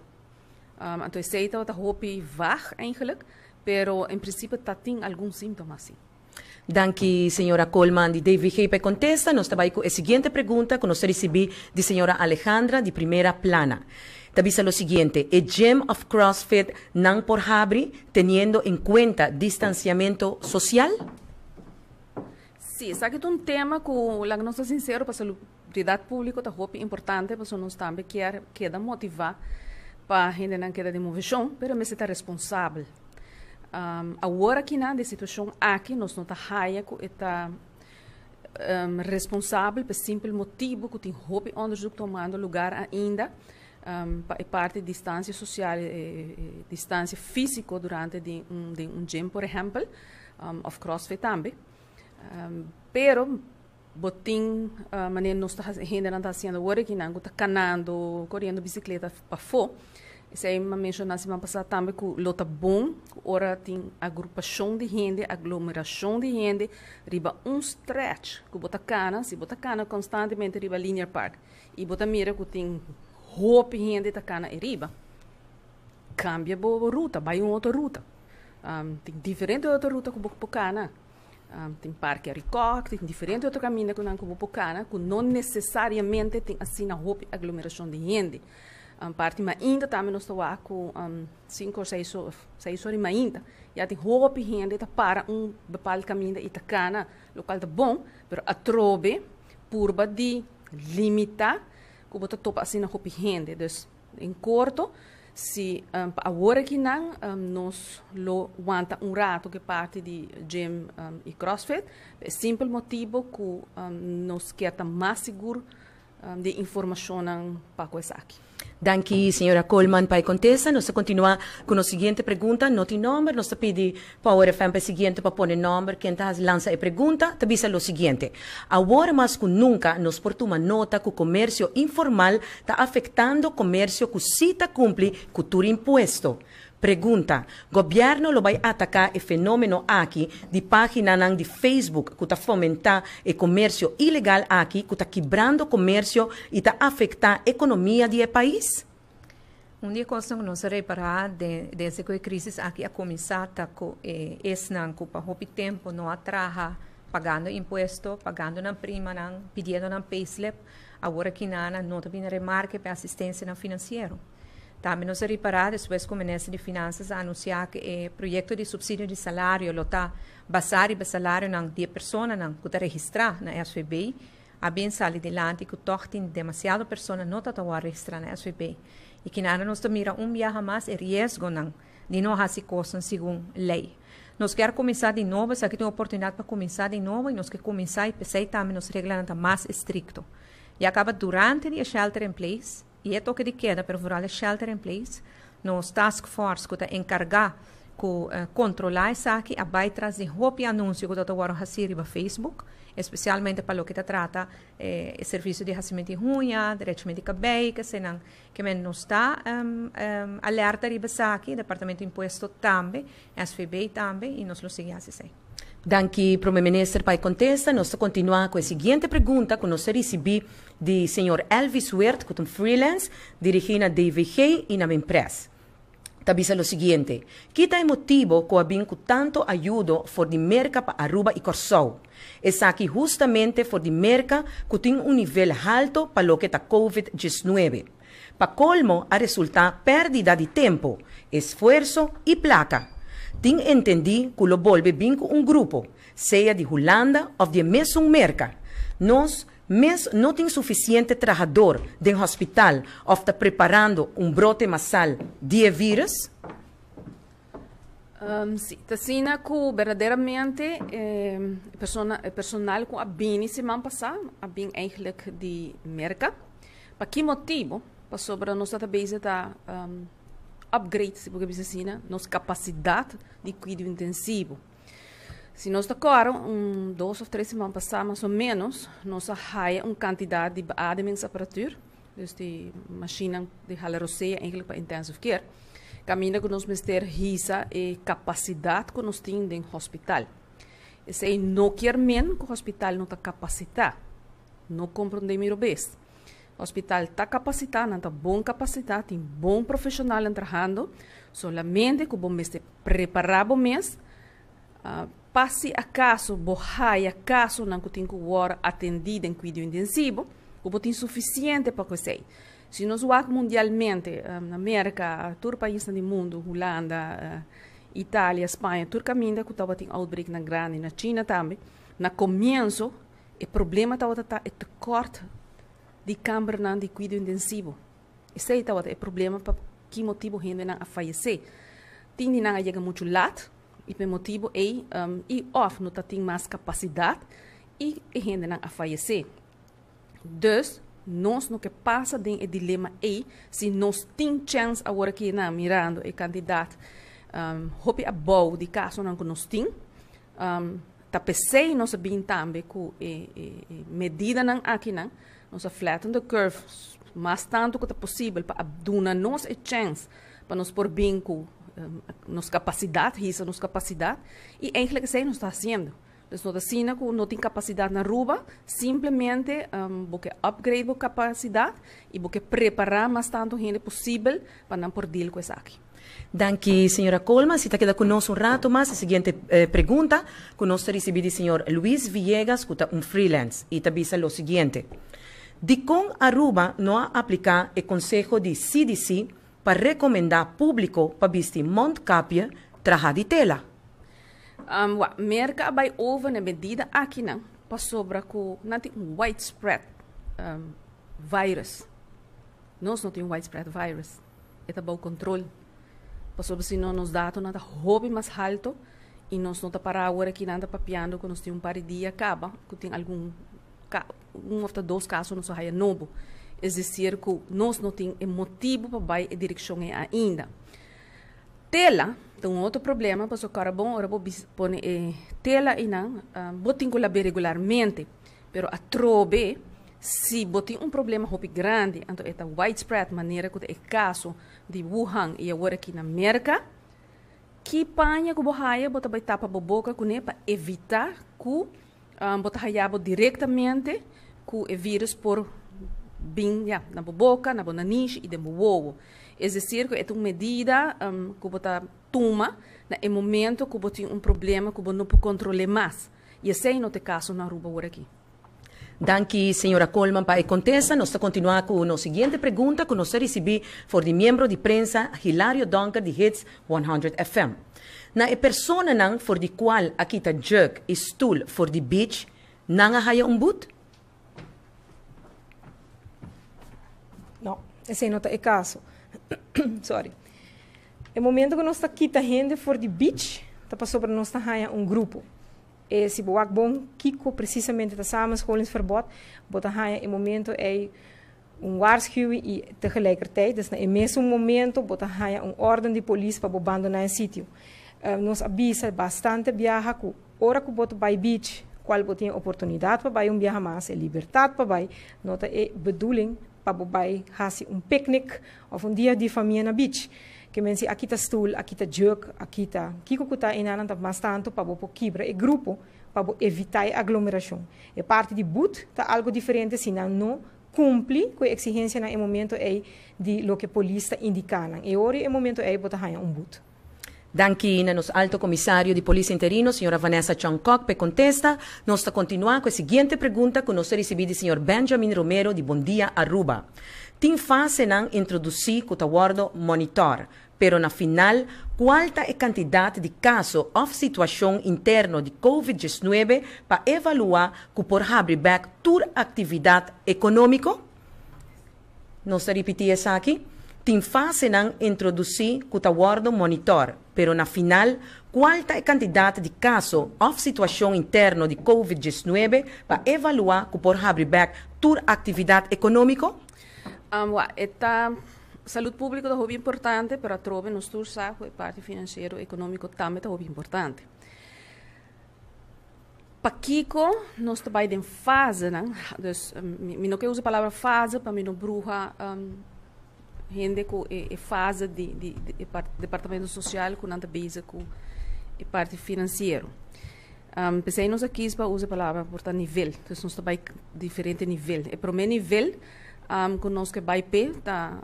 então sei tá outra hope vag eigenlijk pero em princípio tá tem algum sintoma assim. Danke, senhora Coleman, de DVG para contesta. Nós também com a seguinte pergunta que nós recebemos de senhora Alejandra, de primeira plana. Tabisa lo siguiente: el gym of CrossFit não por abre teniendo en cuenta distanciamiento social? Sim, sabe que é um tema que, lá nós somos sinceros, para a saúde pública é importante, para nós também quer motivar para a gente não queda de movição, mas você está responsável. Agora que na situação aqui, nós não está responsável por simples motivo que tem onderzoek tomando lugar ainda, para parte de distância social, distância física durante gym, por exemplo, of CrossFit também. Pero botin maneira nós está ainda não está sendo agora que não está canando correndo bicicleta para fora isso aí me mencionou semana passada também que lota bom ora tem agrupação de gente aglomeração de gente riba stretch que bota cana se bota cana constantemente riba linear park e bota mira que tem roupa gente tá cana e riba cambia boa ruta vai outra ruta tem diferente outra ruta que bota cana. Tem parque a recoque, tem diferente outro caminho que não como Pocana, que não necessariamente tem assim a roupa aglomeração de gente. Parte mas ainda também nós estamos com 5 ou 6 horas ainda, já tem roupa de gente para bepal caminho e Itacana, local tá bom, mas a trobe purba de limitar que bota topa assim a roupa de gente, então em curto se agora que não nós lo aguanta rato que parte de gym e CrossFit é simples motivo que nós quer estar mais seguro de informação para coisa aqui. Danke, senhora Coleman, para contesta. Nós continuar com a seguinte pergunta. Não tem número, nós pedimos para o FM seguinte para pôr o número. Quem está lança a pergunta, avisa o seguinte. Agora mais que nunca, nós por uma nota que o comércio informal está afetando o comércio que cita cumpre com o imposto. Pergunta, governo lo vai atacar o fenômeno aqui de página de Facebook que está fomentar o comércio ilegal aqui, que está quebrando o comércio e está afetando a economia do país? Dia coisa que nós reparar desde que a crise aqui a começar com esse não que para houve tempo não atraja pagando imposto, pagando na prima, pedindo na payslip, agora que não também remarque para assistência financeira. Também nós reparar, depois que o Ministério de Finanças anunciar que o projeto de subsídio de salário está baseado no salário de pessoas que está registrada na SVB, a bem sair adelante que toch tem demasiado pessoas não estão registradas na SVB. E que nada nós mira viaja mais e risco de não fazer coisas segundo lei. Nós queremos começar de novo, se aqui tem oportunidade para começar de novo, e nós queremos começar e pensar também nos regulamentos mais estrictos. E acaba durante o shelter in place, e é toque de queda para o shelter in place, nos task force que está encarregado de controlar isso aqui, vai trazer roupa anúncio que está agora fazer no Facebook, especialmente para o que trata o serviço de racimento de unha, direito de cabelo, que nos está alerta de isso aqui, Departamento de Imposto também, SVB também, e nós lo seguimos assim. Danke, Primeiro-Ministro, para contesta. Nós continuamos com a seguinte pergunta que nós recebemos do senhor Elvis Wert, que é um freelance, dirigindo a DVG e na empresa. Tabisa o seguinte, que é o motivo que havia tanto ajuda for de merca para Aruba e Corsou? Essa aqui justamente for de merca que tem nível alto para o que está COVID-19. Para colmo, a resultar pérdida de tempo, esforço e placa. Tem entendi que lo volve bem com grupo, seja de Holanda ou de mesmo merca. Nós não tem suficiente trabalhador de hospital ou está preparando brote massal de vírus? Sim, Tacina, que verdadeiramente personal com a BINI semana passada, a BIN eigenlijk de merca. Para que motivo? Para sobre nós talvez está upgrade, se podemos dizer assim, nossa capacidade de cuidado intensivo. Se nós agora, 2 ou 3 semanas passadas, mais ou menos, nós há uma quantidade de beademingsapparatuur, dus de machine de halerosseia, eigenlijk para intensive care, caminha que nós ministério hisa e capacidade que nós temos no hospital. Esse é não quer men que o hospital não está capacitado, não compreendemos bem. O hospital está capacitado, está bom capacidade, tem bom profissional trabalhando, solamente que o bom mês preparar o mês, passe acaso, borraia acaso, não tem que ser atendido em cuidado intensivo, o tem suficiente para que seja. Se nós olhamos mundialmente, na América, todo país do mundo, Holanda, Itália, Espanha, todo caminho que estava tendo outbreak na grande, na China também, na começo, o problema estava o corte de câmara de cuidado intensivo. Esse é o problema para que motivo a gente não a falecer. Tem não chega muito lado, e pelo motivo é e off não tem mais capacidade e a gente não a falecer. Dus nós não que passa dentro do dilema é se nós tem chance agora que não mirando o candidato hope a boa de caso não que nós tem tá pensei nós bem também com medida não aqui não nós flatten the curve mais tanto que é possível para dar nós a chance para nós por bem com nossa capacidade, isso nossa capacidade e eigenlijk que nós está fazendo. Dus nós assim que não tem capacidade na rua, simplesmente porque upgrade a capacidade e porque preparar mais tanto gente possível para não perder com isso aqui. Danke, senhora Coleman. Se está quedando conosco rato mais, a seguinte pergunta que nós recebemos do senhor Luis Villegas, que é freelance, e avisa o seguinte. De com Aruba não aplicar o consejo de CDC para recomendar público para vestir mondkapje traje de tela? Merca vai over na medida aqui não, para sobre com não tem widespread vírus. Nós não temos widespread vírus. É bom controle. Para sobre se não nos dados não está hobby mais alto e nós não está para agora que não está papiando que nós temos par de dia acaba que tem algum ou dois casos não há novo. É dizer, que nós não temos motivo para vai a direção ainda. Tela, tem outro problema, porque o cara bom, ora põe tela e não, botem colaborar regularmente, pero a trobe, se botem problema muito grande, então é widespread, maneira que é caso de Wuhan e agora aqui na América, que panha que bohaia, bota vai tapa boca com para evitar que bota raiabo diretamente que o vírus por bem na boca, na nariz e no ovo. É dizer, que é uma medida que você toma no momento que você tem problema que você não pode controlar mais. E assim não tem caso na rua por aqui. Danke, senhora Coleman, para a contesta. Nós continuamos com a seguinte pergunta que nós recebemos por de membro de prensa Hilario Donker de Hits 100 FM. Na a persona nang for de qual aqui está jug e stool for de beach, nang haya boot? Não, esse não é o caso. Sorry. No momento que nós está aqui, gente for de beach, está passando para nós haya grupo. E se boak bom, Kiko precisamente está samen scholingsverbod, bota haya no momento é waarschuwing e tegelijkertijd, dus no mesmo momento bota haya ordem de polícia para abandonar o sítio. Nos avisa bastante viaja que hora que bota by beach, qual bota tem oportunidade para viajar mais, é liberdade para vai, nota é bedoeling para vai fazer piquenique ou dia de família na beach. Que mensen aqui está stoel, aqui está jug, aqui está kiko que está inanan tá mais tanto para bo quebra e grupo para evitar aglomeração. E parte de boot está algo diferente se não cumpre com a exigência no momento é de lo que a polícia indica. E ora no momento é botar boot. Danke nos alto comissário de polícia interino, senhora Vanessa Changkok, per contesta. Nós está continuando com a seguinte pergunta que nós recebemos do senhor Benjamin Romero de Bom Dia Aruba. Tem fase não introduzir o tawardo monitor, pero na final, qual é a quantidade de casos ou situação interna de COVID-19 para evaluar que por abrir back toda atividade econômica? Nós repetir isso aqui. Tem fase não introduzir o tawardo monitor, pero na final, qual é a quantidade de casos ou situação interna de COVID-19 para evaluar que por abrir back toda atividade econômica? Saúde pública é muito importante, mas a trove nos sabe a parte financeira e econômica também é muito importante. Para Kiko, nós estamos em fase, né? Eu não quero usar a palavra fase para não bruxa gente que é fase de departamento social que não está base com a parte financeira. Pensei nós aqui para usar a palavra por nível, então nós estamos em diferente nível. E para o meu nível, conosco vai per da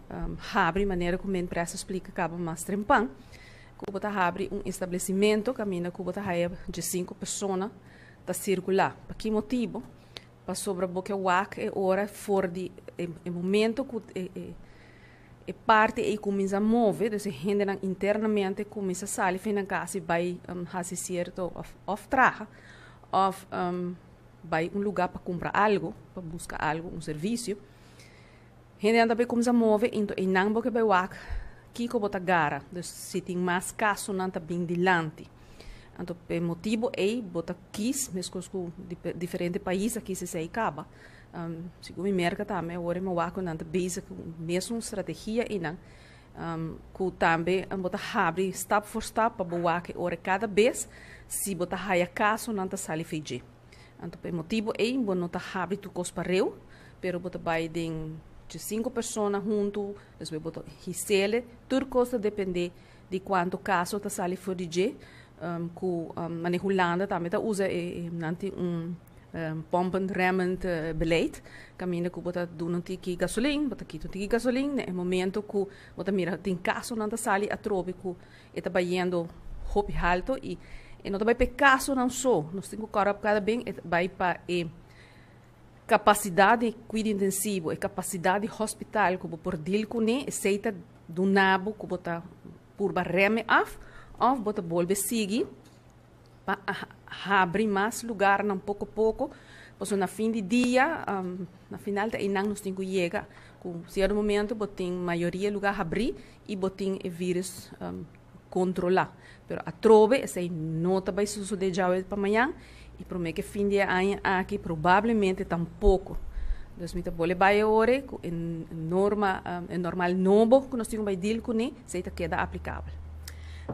abre maneira como a empresa explica acaba mais trempan que bota abre estabelecimento caminha que bota de 5 pessoas da circular para que motivo para sobre boca wak é hora for de momento que é parte e começa a mover então gente internamente começa a sair fim na casa e vai fazer certo of traga of vai lugar para comprar algo para buscar algo serviço. Gente anda bem como se move, então e não porque vai wak, que bota gara, então se tem mais caso não está bem dilante. Então o motivo é bota quis, mesmo com diferentes países aqui se acaba. Segundo o mercado também agora me wak não está base com mesmo estratégia e não, que também bota abre step for step para wak ora cada vez se bota raia caso não está sali feijê. Então o motivo é bom não está abre tu cospareu, pero bota vai de 5 pessoas junto, depois botar risele, tudo coisa depende de quanto caso está sali fora de que a Holanda também usa pump and remment beleid, caminha que botar do não tem gasolina, botar aqui não tem gasolina, é momento que botar mira tem caso não está sali a trobe que está baiando hopi alto e não vai per caso não só, nós temos que correr cada bem vai para capacidade de cuidado intensivo e capacidade de hospital que por deal com ne aceita do nabo que bota por barreme of bota volve seguir para abrir mais lugar não pouco a pouco pois na fim de dia na final da inang nós temos que chegar com certo momento botem maioria lugar abrir e botem o vírus controlar pero a trove essa nota vai suceder já para amanhã E para mim que fim de ano aqui provavelmente tampouco. Dus met de bolle bij ore, in normal nobo, que nós temos bij deal com ele, se está queda aplicável.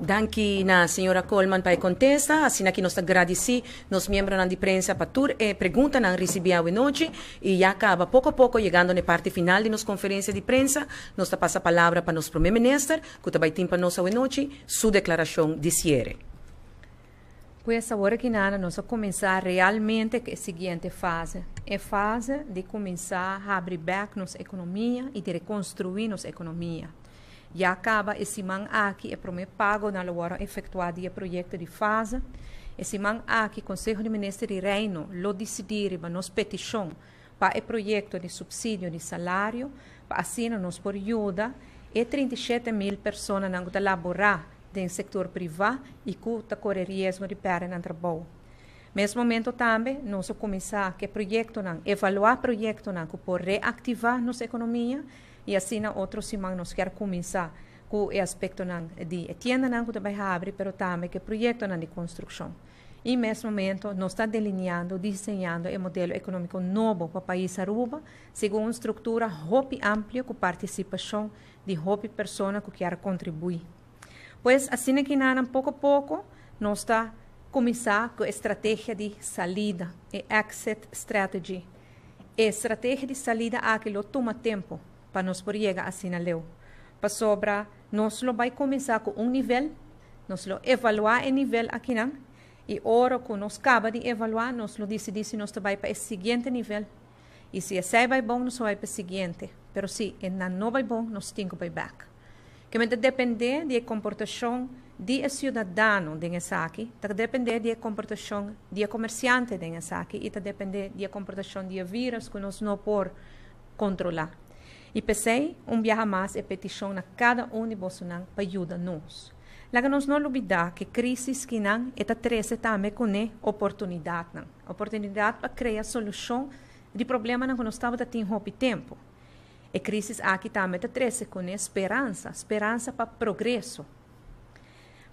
Danke na senhora Coleman para contesta, assim que nós agradeci nos membros de prensa para tur pergunta não recebia hoje e já acaba pouco a pouco chegando na parte final de nossa conferência de prensa, nós passa a palavra para nosso primeiro-ministro, que também tem para nós hoje sua declaração de cierre. Com essa hora que nós vamos começar realmente a seguinte fase. É fase de começar a abrir back nossa economia e de reconstruir nossa economia. Já acaba esse man aqui é primeiro pago na hora efetuado o projeto de fase. Esse man aqui, Conselho de Ministros de Reino, lo decidir para nos petição para o projeto de subsídio de salário, para assim nos por ajuda, e 37.000 pessoas não estão laborar no setor privado e que está correndo risco de perder no trabalho. Nesse momento também, nós vamos começar a projeto, evaluar projeto que pode reativar nossa economia e assim outros semanas nós queremos começar com o aspecto de tienda que também abre, mas também que projeto de construção. E nesse momento nós estamos delineando, desenhando um modelo econômico novo para o país Aruba, segundo uma estrutura muito ampla com participação de muitas pessoas que querem contribuir. Pois assim que nada, pouco a pouco, nós estamos começar com a estratégia de salida, a exit strategy. A estratégia de salida aquilo toma tempo para nós poder chegar assim na leu. Para sobra, nós vai começar com um nível, nós vamos evaluar o nível aqui não, e hora que nós acaba de evaluar, nós vamos decidir se nós vai para o seguinte nível. E se esse vai bom, nós vai para o seguinte. Mas se não vai bom, nós temos que ir back. Que vai depender da comportação do cidadão dessa aqui, vai depender da comportação do comerciante dessa aqui e vai depender da comportação do vírus que nós não podemos controlar. E pensei, viaje mais é petição a cada de vocês para ajudar-nos. Laga nós não olvidar que crise que não é trazer também com oportunidade. Oportunidade para criar solução de problemas que nós estamos tendo há tempo. E crise aqui também trazer com esperança para progresso.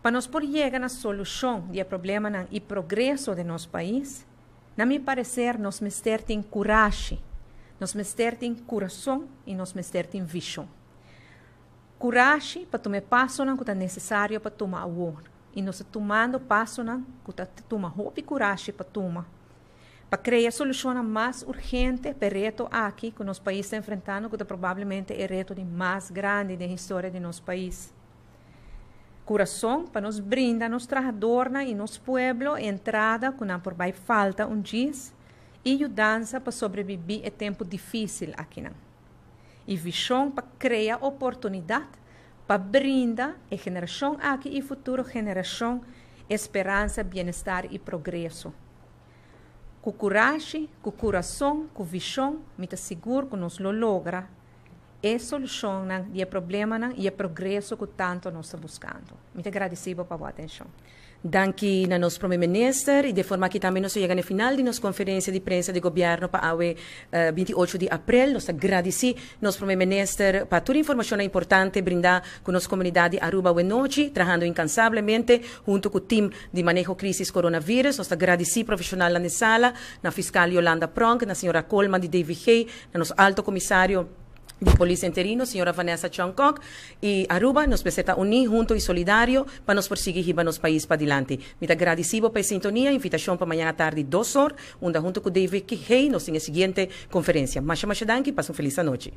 Para nós poder chegar na solução de problema e progresso de nosso país, na meu parecer, nós temos ter coragem, nós temos coração e nós temos visão. Coragem para tomar passo que é necessário para tomar o outro. E nós tomando passo que é tomar coragem para tomar. Para criar soluções mais urgentes para o reto aqui que o nosso país está enfrentando, que é provavelmente o reto mais grande da história de nosso país. Coração para nos brindar nos trabalhadores e nosso povo entrada que não por vai falta dias e ajudança para sobreviver a tempo difícil aqui não. E visão para criar oportunidade para brindar a geração aqui e futura geração esperança, bem-estar e progresso. Com coragem, com coração, com visão, me seguro que nós lo logra é solução de problema e o progresso que tanto nós estamos buscando. Muito agradecido pela atenção. Danke na nosso primeiro-ministro e de forma que também nós chegamos no final de nossa conferência de prensa de governo para o 28 de abril. Nós agradecemos nosso primeiro-ministro para toda a informação importante brindar com nossa comunidade Aruba hoje, trabalhando incansavelmente junto com o time de manejo crise coronavírus. Nós agradecemos profissional na sala, na fiscal Yolanda Pronk, na senhora Coleman de David Hay, na nosso alto comissário de Polícia Interino, senhora Vanessa Chongkok, e Aruba nos precisa unir junto e solidário para nos prosseguir para nosso país para adiante. Muito agradecido pela sintonia, invitação para amanhã à tarde 2 horas, junto com David Hay, nos tem a seguinte conferência. Masha danke, passe uma feliz noite.